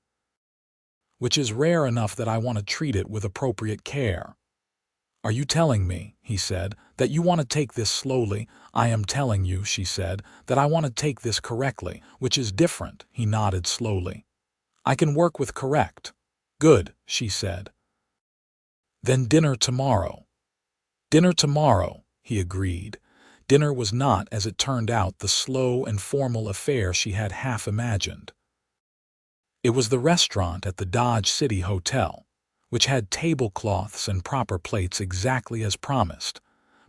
Which is rare enough that I want to treat it with appropriate care." "Are you telling me," he said, "that you want to take this slowly?" "I am telling you," she said, "that I want to take this correctly, which is different." He nodded slowly. "I can work with correct." "Good," she said. "Then dinner tomorrow." "Dinner tomorrow," he agreed. Dinner was not, as it turned out, the slow and formal affair she had half imagined. It was the restaurant at the Dodge City Hotel, which had tablecloths and proper plates exactly as promised,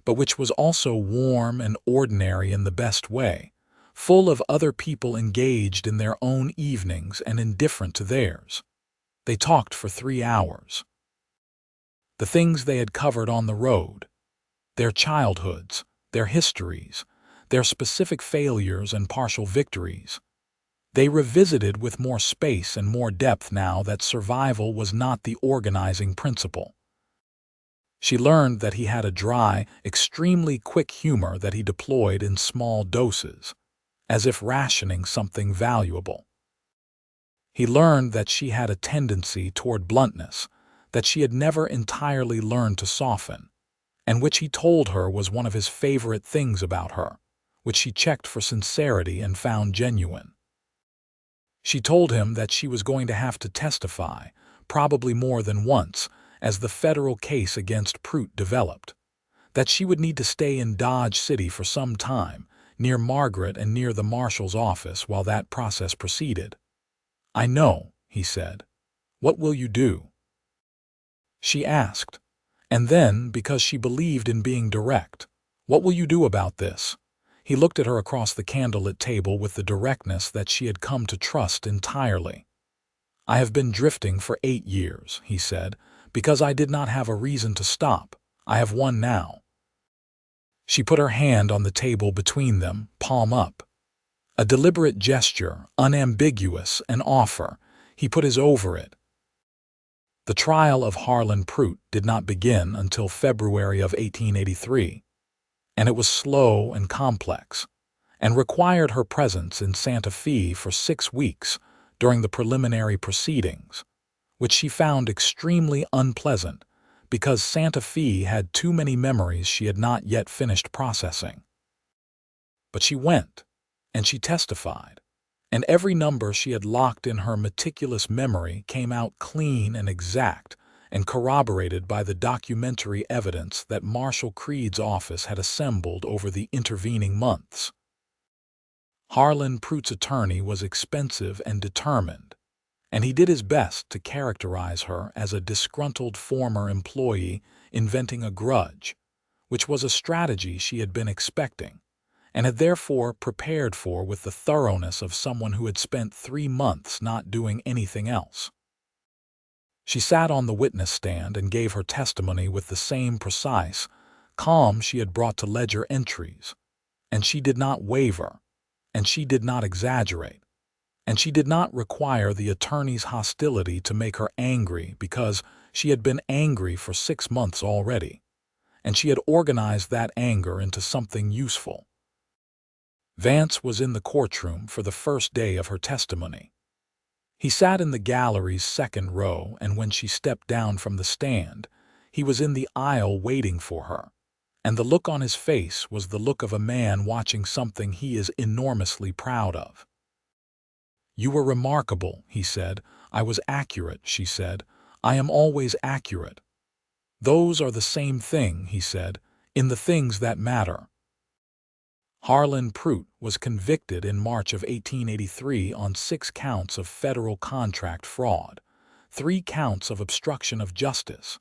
but which was also warm and ordinary in the best way, full of other people engaged in their own evenings and indifferent to theirs. They talked for 3 hours. The things they had covered on the road, their childhoods, their histories, their specific failures and partial victories. They revisited with more space and more depth now that survival was not the organizing principle. She learned that he had a dry, extremely quick humor that he deployed in small doses, as if rationing something valuable. He learned that she had a tendency toward bluntness, that she had never entirely learned to soften, and which he told her was one of his favorite things about her, which she checked for sincerity and found genuine. She told him that she was going to have to testify, probably more than once, as the federal case against Prout developed, that she would need to stay in Dodge City for some time, near Margaret and near the marshal's office while that process proceeded. "I know," he said. "What will you do?" She asked. And then, because she believed in being direct, "What will you do about this?" He looked at her across the candlelit table with the directness that she had come to trust entirely. "I have been drifting for 8 years," he said, "because I did not have a reason to stop. I have one now." She put her hand on the table between them, palm up. A deliberate gesture, unambiguous, an offer. He put his over it. The trial of Harlan Prout did not begin until February of 1883, and it was slow and complex, and required her presence in Santa Fe for 6 weeks during the preliminary proceedings, which she found extremely unpleasant because Santa Fe had too many memories she had not yet finished processing. But she went, and she testified, and every number she had locked in her meticulous memory came out clean and exact and corroborated by the documentary evidence that Marshal Creed's office had assembled over the intervening months. Harlan Prout's attorney was expensive and determined, and he did his best to characterize her as a disgruntled former employee inventing a grudge, which was a strategy she had been expecting, and had therefore prepared for with the thoroughness of someone who had spent 3 months not doing anything else. She sat on the witness stand and gave her testimony with the same precise, calm she had brought to ledger entries, and she did not waver, and she did not exaggerate, and she did not require the attorney's hostility to make her angry because she had been angry for 6 months already, and she had organized that anger into something useful. Vance was in the courtroom for the first day of her testimony. He sat in the gallery's second row, and when she stepped down from the stand, he was in the aisle waiting for her, and the look on his face was the look of a man watching something he is enormously proud of. "You were remarkable," he said. "I was accurate," she said. "I am always accurate." "Those are the same thing," he said, "in the things that matter." Harlan Prout was convicted in March of 1883 on 6 counts of federal contract fraud, 3 counts of obstruction of justice,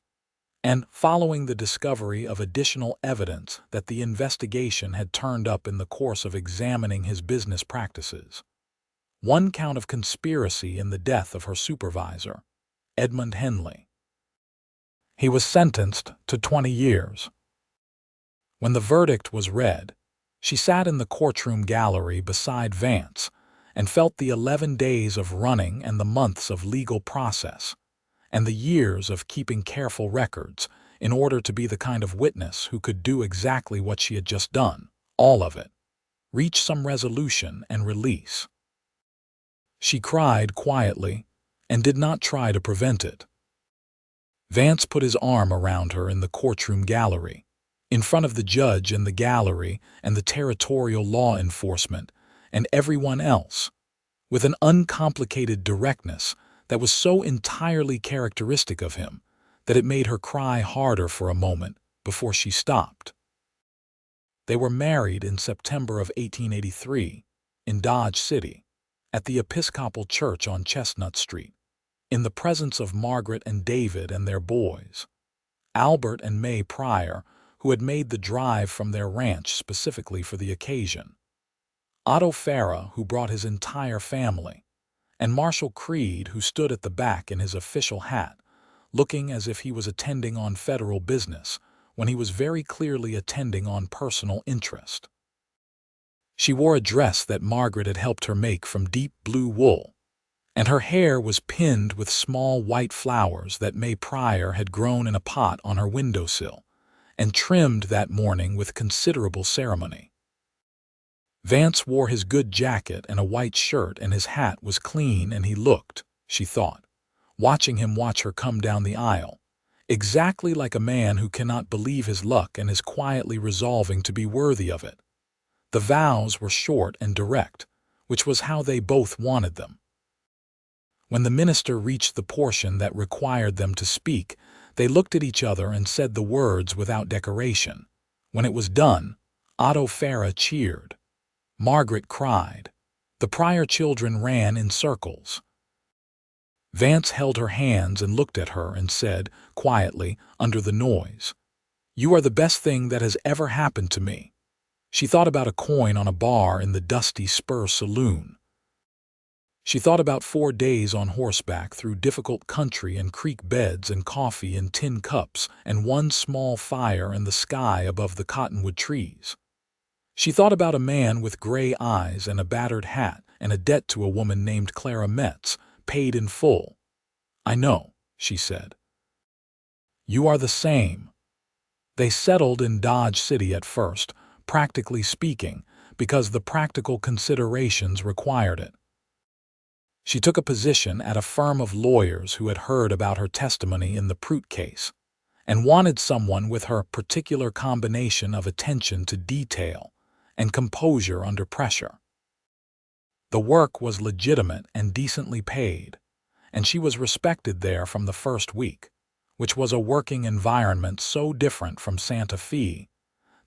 and following the discovery of additional evidence that the investigation had turned up in the course of examining his business practices, 1 count of conspiracy in the death of her supervisor, Edmund Henley. He was sentenced to 20 years. When the verdict was read, she sat in the courtroom gallery beside Vance and felt the 11 days of running and the months of legal process and the years of keeping careful records in order to be the kind of witness who could do exactly what she had just done, all of it, reach some resolution and release. She cried quietly and did not try to prevent it. Vance put his arm around her in the courtroom gallery, in front of the judge and the gallery and the territorial law enforcement and everyone else, with an uncomplicated directness that was so entirely characteristic of him that it made her cry harder for a moment before she stopped. They were married in September of 1883 in Dodge City, at the Episcopal Church on Chestnut Street, in the presence of Margaret and David and their boys, Albert and May Pryor, who had made the drive from their ranch specifically for the occasion, Otto Farah, who brought his entire family, and Marshal Creed, who stood at the back in his official hat, looking as if he was attending on federal business when he was very clearly attending on personal interest. She wore a dress that Margaret had helped her make from deep blue wool, and her hair was pinned with small white flowers that May Pryor had grown in a pot on her windowsill and trimmed that morning with considerable ceremony. Vance wore his good jacket and a white shirt, and his hat was clean, and he looked, she thought, watching him watch her come down the aisle, exactly like a man who cannot believe his luck and is quietly resolving to be worthy of it. The vows were short and direct, which was how they both wanted them. When the minister reached the portion that required them to speak, they looked at each other and said the words without decoration. When it was done, Otto Farah cheered. Margaret cried. The Pryor children ran in circles. Vance held her hands and looked at her and said, quietly, under the noise, "You are the best thing that has ever happened to me." She thought about a coin on a bar in the dusty Spur saloon. She thought about 4 days on horseback through difficult country and creek beds and coffee in tin cups and one small fire in the sky above the cottonwood trees. She thought about a man with gray eyes and a battered hat and a debt to a woman named Clara Metz, paid in full. "I know," she said. "You are the same." They settled in Dodge City at first, practically speaking, because the practical considerations required it. She took a position at a firm of lawyers who had heard about her testimony in the Prout case and wanted someone with her particular combination of attention to detail and composure under pressure. The work was legitimate and decently paid, and she was respected there from the first week, which was a working environment so different from Santa Fe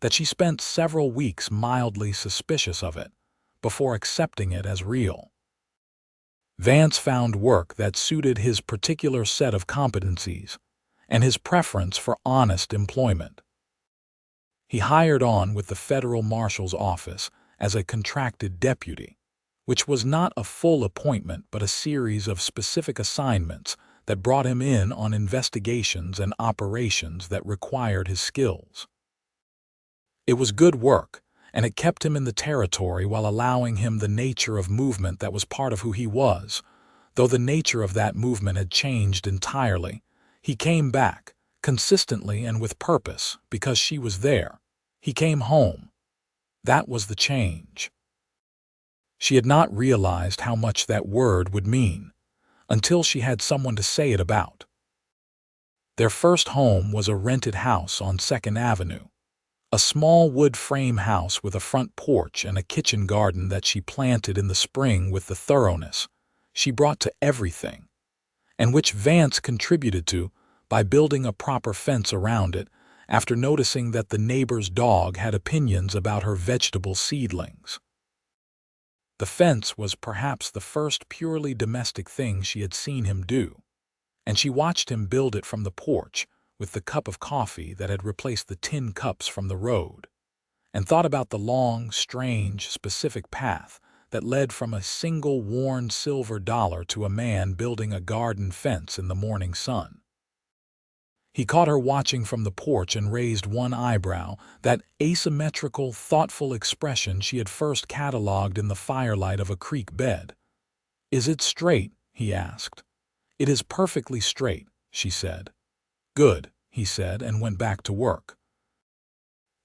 that she spent several weeks mildly suspicious of it before accepting it as real. Vance found work that suited his particular set of competencies and his preference for honest employment. He hired on with the federal marshal's office as a contracted deputy, which was not a full appointment but a series of specific assignments that brought him in on investigations and operations that required his skills. It was good work, and it kept him in the territory while allowing him the nature of movement that was part of who he was. Though the nature of that movement had changed entirely, he came back, consistently and with purpose, because she was there. He came home. That was the change. She had not realized how much that word would mean until she had someone to say it about. Their first home was a rented house on 2nd Avenue. A small wood frame house with a front porch and a kitchen garden that she planted in the spring with the thoroughness she brought to everything, and which Vance contributed to by building a proper fence around it after noticing that the neighbor's dog had opinions about her vegetable seedlings. The fence was perhaps the first purely domestic thing she had seen him do, and she watched him build it from the porch with the cup of coffee that had replaced the tin cups from the road, and thought about the long, strange, specific path that led from a single worn silver dollar to a man building a garden fence in the morning sun. He caught her watching from the porch and raised one eyebrow, that asymmetrical, thoughtful expression she had first catalogued in the firelight of a creek bed. "Is it straight?" he asked. "It is perfectly straight," she said. "Good," he said, and went back to work.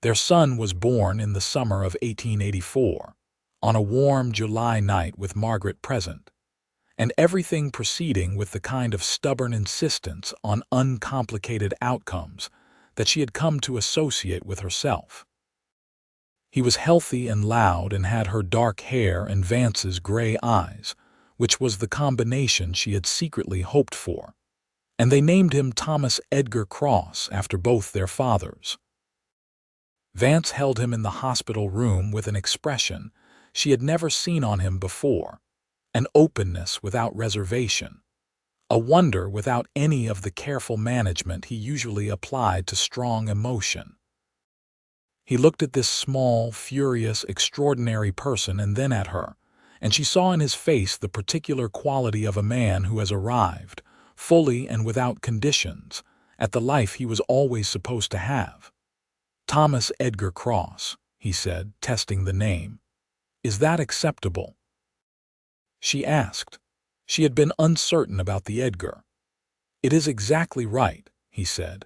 Their son was born in the summer of 1884, on a warm July night with Margaret present, and everything proceeding with the kind of stubborn insistence on uncomplicated outcomes that she had come to associate with herself. He was healthy and loud and had her dark hair and Vance's gray eyes, which was the combination she had secretly hoped for, and they named him Thomas Edgar Cross after both their fathers. Vance held him in the hospital room with an expression she had never seen on him before, an openness without reservation, a wonder without any of the careful management he usually applied to strong emotion. He looked at this small, furious, extraordinary person and then at her, and she saw in his face the particular quality of a man who has arrived, fully and without conditions, at the life he was always supposed to have. "Thomas Edgar Cross," he said, testing the name. "Is that acceptable?" she asked. She had been uncertain about the Edgar. "It is exactly right," he said.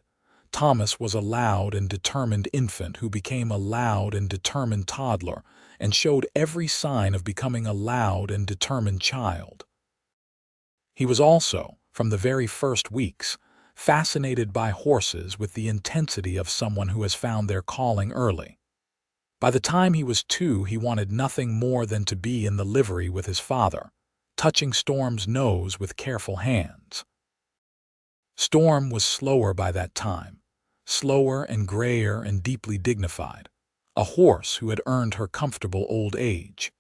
Thomas was a loud and determined infant who became a loud and determined toddler and showed every sign of becoming a loud and determined child. He was also, from the very first weeks, fascinated by horses with the intensity of someone who has found their calling early. By the time he was 2, he wanted nothing more than to be in the livery with his father, touching Storm's nose with careful hands. Storm was slower by that time, slower and grayer and deeply dignified, a horse who had earned her comfortable old age.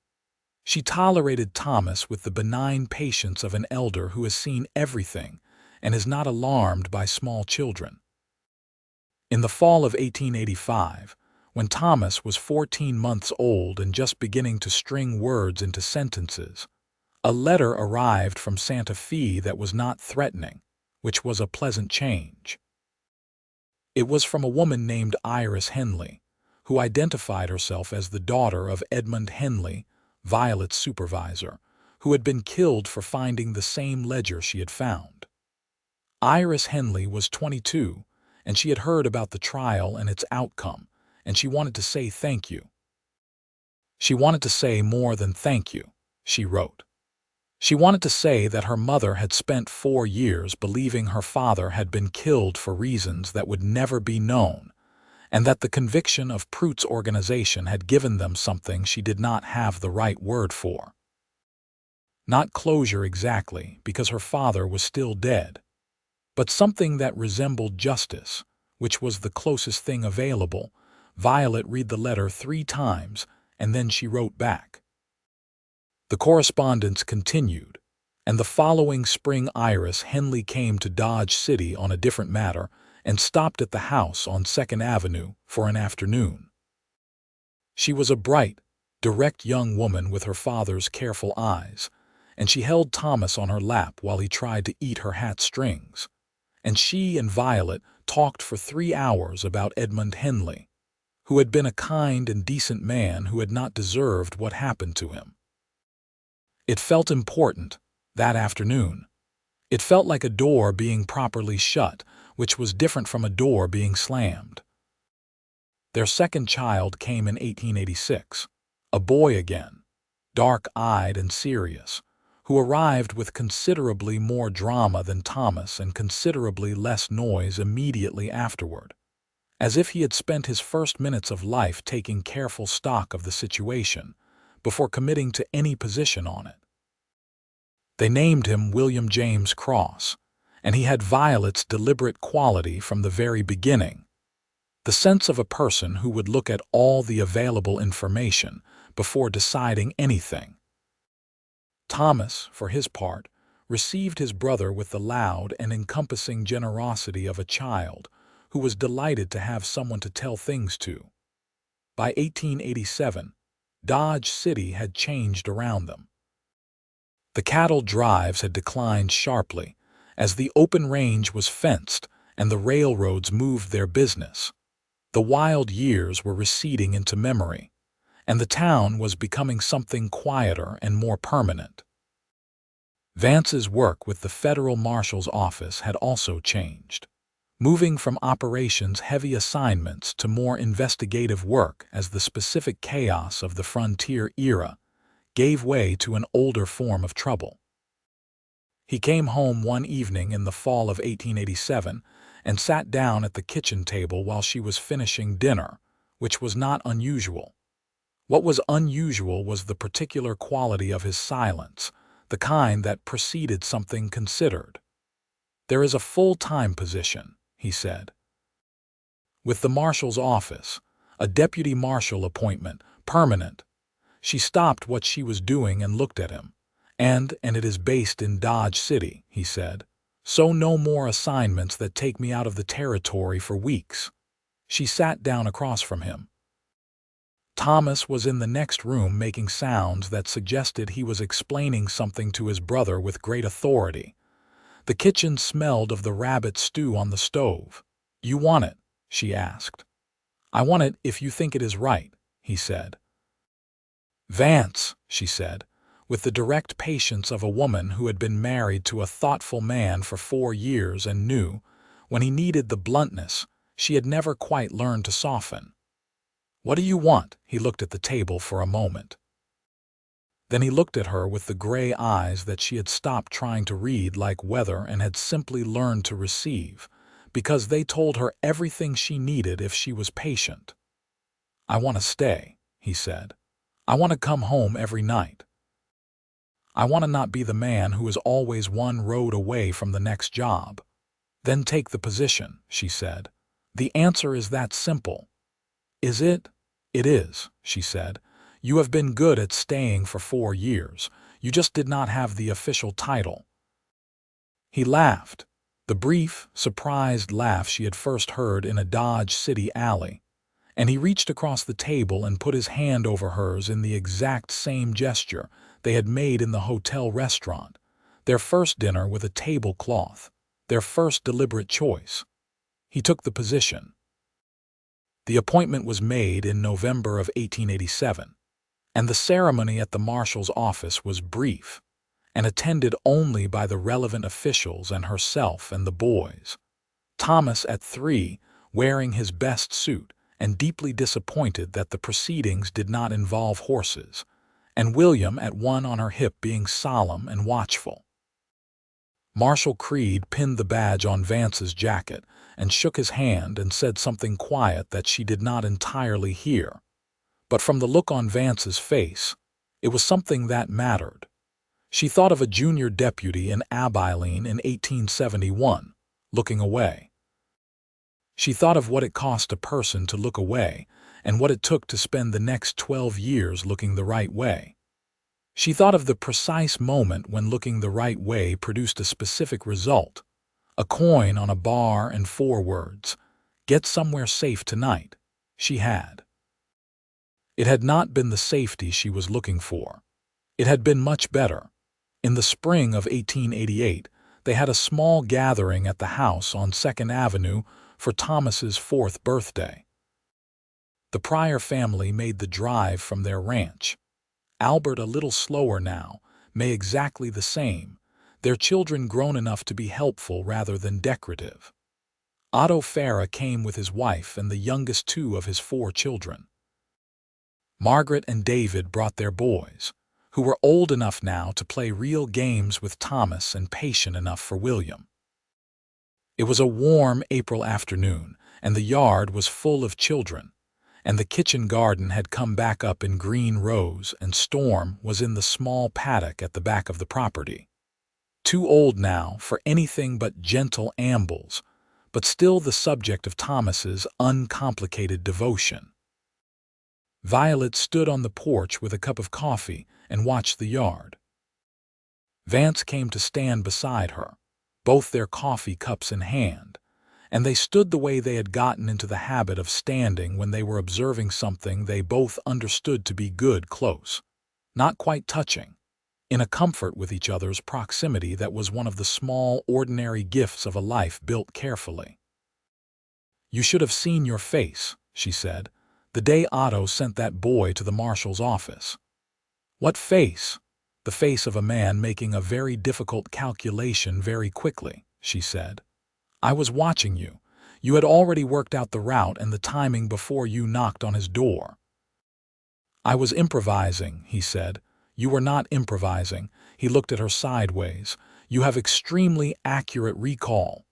She tolerated Thomas with the benign patience of an elder who has seen everything and is not alarmed by small children. In the fall of 1885, when Thomas was 14 months old and just beginning to string words into sentences, a letter arrived from Santa Fe that was not threatening, which was a pleasant change. It was from a woman named Iris Henley, who identified herself as the daughter of Edmund Henley, Violet's supervisor, who had been killed for finding the same ledger she had found. Iris Henley was 22, and she had heard about the trial and its outcome, and she wanted to say thank you. She wanted to say more than thank you, she wrote. She wanted to say that her mother had spent 4 years believing her father had been killed for reasons that would never be known, and that the conviction of Prout's organization had given them something she did not have the right word for. Not closure exactly, because her father was still dead, but something that resembled justice, which was the closest thing available. Violet read the letter 3 times, and then she wrote back. The correspondence continued, and the following spring Iris Henley came to Dodge City on a different matter and stopped at the house on 2nd Avenue for an afternoon. She was a bright, direct young woman with her father's careful eyes, and she held Thomas on her lap while he tried to eat her hat strings, and she and Violet talked for 3 hours about Edmund Henley, who had been a kind and decent man who had not deserved what happened to him. It felt important, that afternoon. It felt like a door being properly shut, which was different from a door being slammed. Their second child came in 1886, a boy again, dark-eyed and serious, who arrived with considerably more drama than Thomas and considerably less noise immediately afterward, as if he had spent his first minutes of life taking careful stock of the situation before committing to any position on it. They named him William James Cross, and he had Violet's deliberate quality from the very beginning, the sense of a person who would look at all the available information before deciding anything. Thomas, for his part, received his brother with the loud and encompassing generosity of a child who was delighted to have someone to tell things to. By 1887, Dodge City had changed around them. The cattle drives had declined sharply as the open range was fenced and the railroads moved their business. The wild years were receding into memory, and the town was becoming something quieter and more permanent. Vance's work with the Federal Marshal's Office had also changed, moving from operations-heavy assignments to more investigative work as the specific chaos of the frontier era gave way to an older form of trouble. He came home one evening in the fall of 1887 and sat down at the kitchen table while she was finishing dinner, which was not unusual. What was unusual was the particular quality of his silence, the kind that preceded something considered. "There is a full-time position," he said, "with the marshal's office, a deputy marshal appointment, permanent." She stopped what she was doing and looked at him. And it is based in Dodge City," he said. "So no more assignments that take me out of the territory for weeks." She sat down across from him. Thomas was in the next room making sounds that suggested he was explaining something to his brother with great authority. The kitchen smelled of the rabbit stew on the stove. "You want it?" she asked. "I want it if you think it is right," he said. Vance, she said, with the direct patience of a woman who had been married to a thoughtful man for 4 years and knew, when he needed the bluntness, she had never quite learned to soften. "What do you want?" He looked at the table for a moment. Then he looked at her with the gray eyes that she had stopped trying to read like weather and had simply learned to receive, because they told her everything she needed if she was patient. "I want to stay," he said. "I want to come home every night. I want to not be the man who is always one road away from the next job." "Then take the position," she said. "The answer is that simple." "Is it?" "It is," she said. "You have been good at staying for 4 years. You just did not have the official title." He laughed, the brief, surprised laugh she had first heard in a Dodge City alley, and he reached across the table and put his hand over hers in the exact same gesture they had made in the hotel restaurant, their first dinner with a tablecloth, their first deliberate choice. He took the position. The appointment was made in November of 1887, and the ceremony at the marshal's office was brief and attended only by the relevant officials and herself and the boys. Thomas at 3, wearing his best suit and deeply disappointed that the proceedings did not involve horses, and William at 1 on her hip being solemn and watchful. Marshal Creed pinned the badge on Vance's jacket and shook his hand and said something quiet that she did not entirely hear. But from the look on Vance's face, it was something that mattered. She thought of a junior deputy in Abilene in 1871, looking away. She thought of what it cost a person to look away and what it took to spend the next 12 years looking the right way. She thought of the precise moment when looking the right way produced a specific result, a coin on a bar and 4 words, "Get somewhere safe tonight." She had. It had not been the safety she was looking for. It had been much better. In the spring of 1888, they had a small gathering at the house on 2nd Avenue for Thomas's 4th birthday. The Pryor family made the drive from their ranch. Albert, a little slower now, May exactly the same, their children grown enough to be helpful rather than decorative. Otto Farah came with his wife and the youngest 2 of his 4 children. Margaret and David brought their boys, who were old enough now to play real games with Thomas and patient enough for William. It was a warm April afternoon, and the yard was full of children, and the kitchen garden had come back up in green rows, and Storm was in the small paddock at the back of the property. Too old now for anything but gentle ambles, but still the subject of Thomas's uncomplicated devotion. Violet stood on the porch with a cup of coffee and watched the yard. Vance came to stand beside her, both their coffee cups in hand, and they stood the way they had gotten into the habit of standing when they were observing something they both understood to be good close, not quite touching, in a comfort with each other's proximity that was one of the small, ordinary gifts of a life built carefully. "You should have seen your face," she said, "the day Otto sent that boy to the marshal's office." "What face?" "The face of a man making a very difficult calculation very quickly," she said. "I was watching you. You had already worked out the route and the timing before you knocked on his door." "I was improvising," he said. "You were not improvising." He looked at her sideways. "You have extremely accurate recall."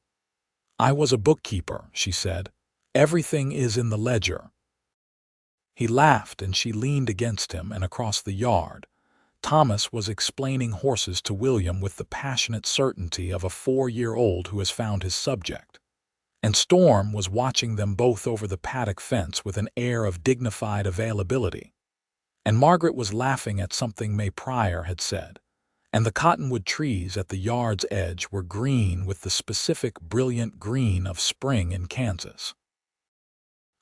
"I was a bookkeeper," she said. "Everything is in the ledger." He laughed and she leaned against him, and across the yard, Thomas was explaining horses to William with the passionate certainty of a 4-year-old who has found his subject. And Storm was watching them both over the paddock fence with an air of dignified availability. And Margaret was laughing at something May Pryor had said, and the cottonwood trees at the yard's edge were green with the specific brilliant green of spring in Kansas.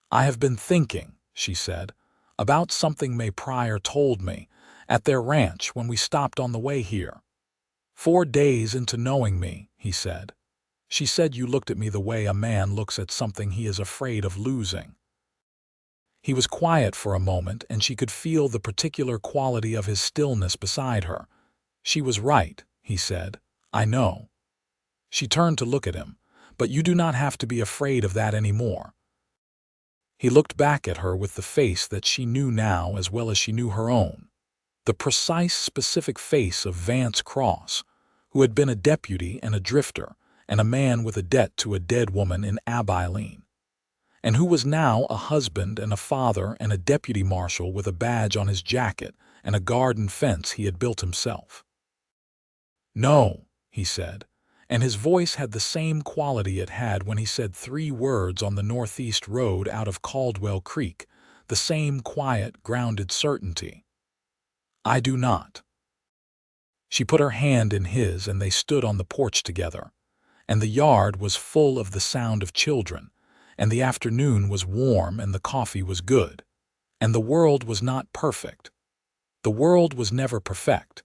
"I have been thinking," she said, "about something May Pryor told me at their ranch when we stopped on the way here. 4 days into knowing me," he said. "She said you looked at me the way a man looks at something he is afraid of losing." He was quiet for a moment, and she could feel the particular quality of his stillness beside her. "She was right," he said. "I know." She turned to look at him. "But you do not have to be afraid of that anymore." He looked back at her with the face that she knew now as well as she knew her own. The precise, specific face of Vance Cross, who had been a deputy and a drifter, and a man with a debt to a dead woman in Abilene, and who was now a husband and a father and a deputy marshal with a badge on his jacket and a garden fence he had built himself. "No," he said, and his voice had the same quality it had when he said 3 words on the northeast road out of Caldwell Creek, the same quiet, grounded certainty. "I do not." She put her hand in his, and they stood on the porch together, and the yard was full of the sound of children, and the afternoon was warm and the coffee was good, and the world was not perfect. The world was never perfect.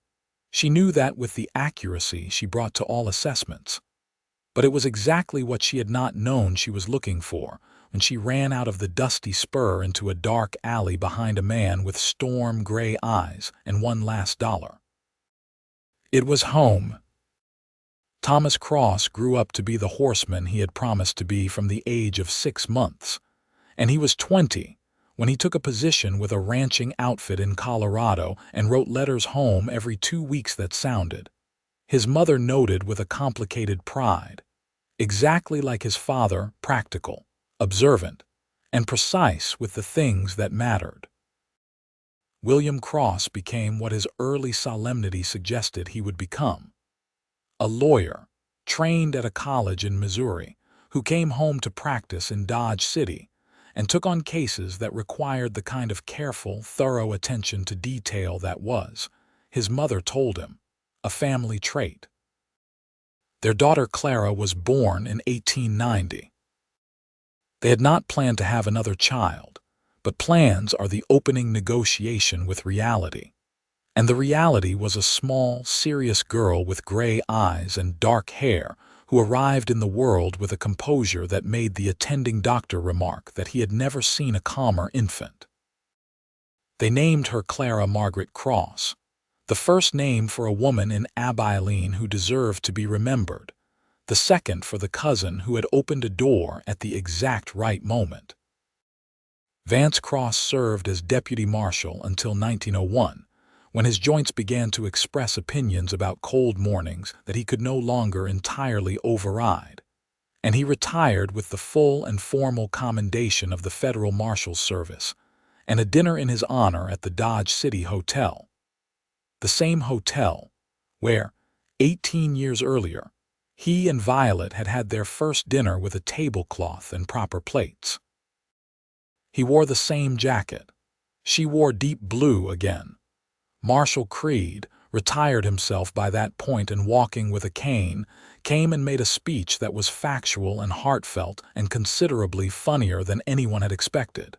She knew that with the accuracy she brought to all assessments. But it was exactly what she had not known she was looking for when she ran out of the dusty spur into a dark alley behind a man with storm-gray eyes and one last dollar. It was home. Thomas Cross grew up to be the horseman he had promised to be from the age of 6 months, and he was 20 when he took a position with a ranching outfit in Colorado and wrote letters home every 2 weeks that sounded. His mother noted with a complicated pride, exactly like his father, practical, observant, and precise with the things that mattered. William Cross became what his early solemnity suggested he would become. A lawyer, trained at a college in Missouri, who came home to practice in Dodge City and took on cases that required the kind of careful, thorough attention to detail that was, his mother told him, a family trait. Their daughter Clara was born in 1890. They had not planned to have another child, but plans are the opening negotiation with reality. And the reality was a small, serious girl with gray eyes and dark hair who arrived in the world with a composure that made the attending doctor remark that he had never seen a calmer infant. They named her Clara Margaret Cross, the first name for a woman in Abilene who deserved to be remembered, the second for the cousin who had opened a door at the exact right moment. Vance Cross served as deputy marshal until 1901, when his joints began to express opinions about cold mornings that he could no longer entirely override, and he retired with the full and formal commendation of the Federal Marshal's Service and a dinner in his honor at the Dodge City Hotel. The same hotel where, 18 years earlier, he and Violet had had their first dinner with a tablecloth and proper plates. He wore the same jacket. She wore deep blue again. Marshal Creed, retired himself by that point and walking with a cane, came and made a speech that was factual and heartfelt and considerably funnier than anyone had expected.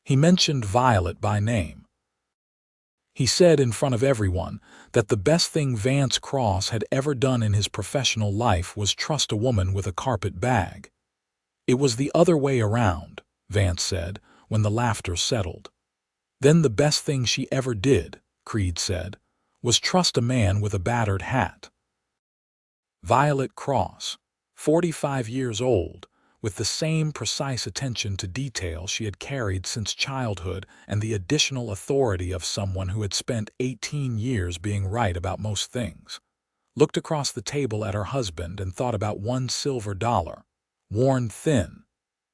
He mentioned Violet by name. He said in front of everyone that the best thing Vance Cross had ever done in his professional life was trust a woman with a carpet bag. It was the other way around, Vance said, when the laughter settled. Then the best thing she ever did, Creed said, was trust a man with a battered hat. Violet Cross, 45 years old, with the same precise attention to detail she had carried since childhood and the additional authority of someone who had spent 18 years being right about most things, looked across the table at her husband and thought about one silver dollar, worn thin,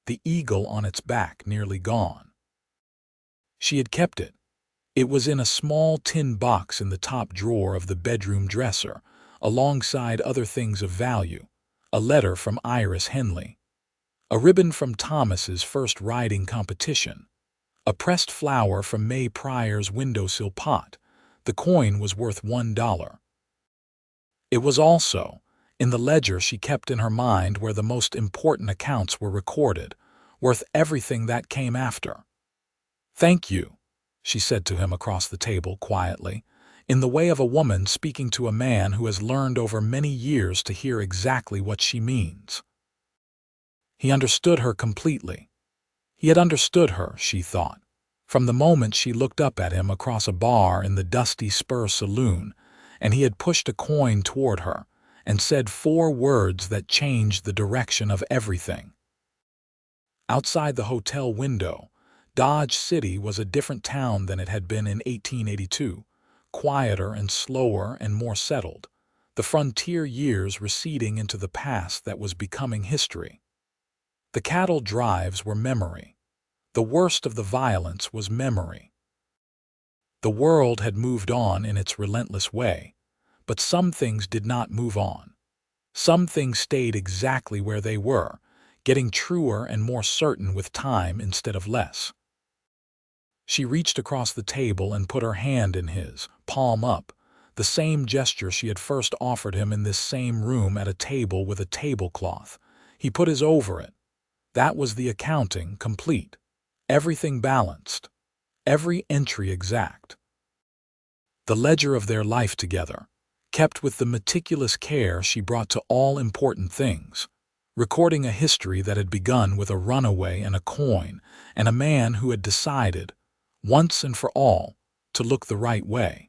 the eagle on its back nearly gone. She had kept it. It was in a small tin box in the top drawer of the bedroom dresser, alongside other things of value, a letter from Iris Henley, a ribbon from Thomas's first riding competition, a pressed flower from May Pryor's windowsill pot. The coin was worth $1. It was also, in the ledger she kept in her mind where the most important accounts were recorded, worth everything that came after. "Thank you," she said to him across the table quietly, in the way of a woman speaking to a man who has learned over many years to hear exactly what she means. He understood her completely. He had understood her, she thought, from the moment she looked up at him across a bar in the dusty Spur saloon, and he had pushed a coin toward her and said 4 words that changed the direction of everything. Outside the hotel window, Dodge City was a different town than it had been in 1882, quieter and slower and more settled, the frontier years receding into the past that was becoming history. The cattle drives were memory. The worst of the violence was memory. The world had moved on in its relentless way, but some things did not move on. Some things stayed exactly where they were, getting truer and more certain with time instead of less. She reached across the table and put her hand in his, palm up, the same gesture she had first offered him in this same room at a table with a tablecloth. He put his over it. That was the accounting complete. Everything balanced. Every entry exact. The ledger of their life together, kept with the meticulous care she brought to all important things, recording a history that had begun with a runaway and a coin, and a man who had decided, once and for all, to look the right way.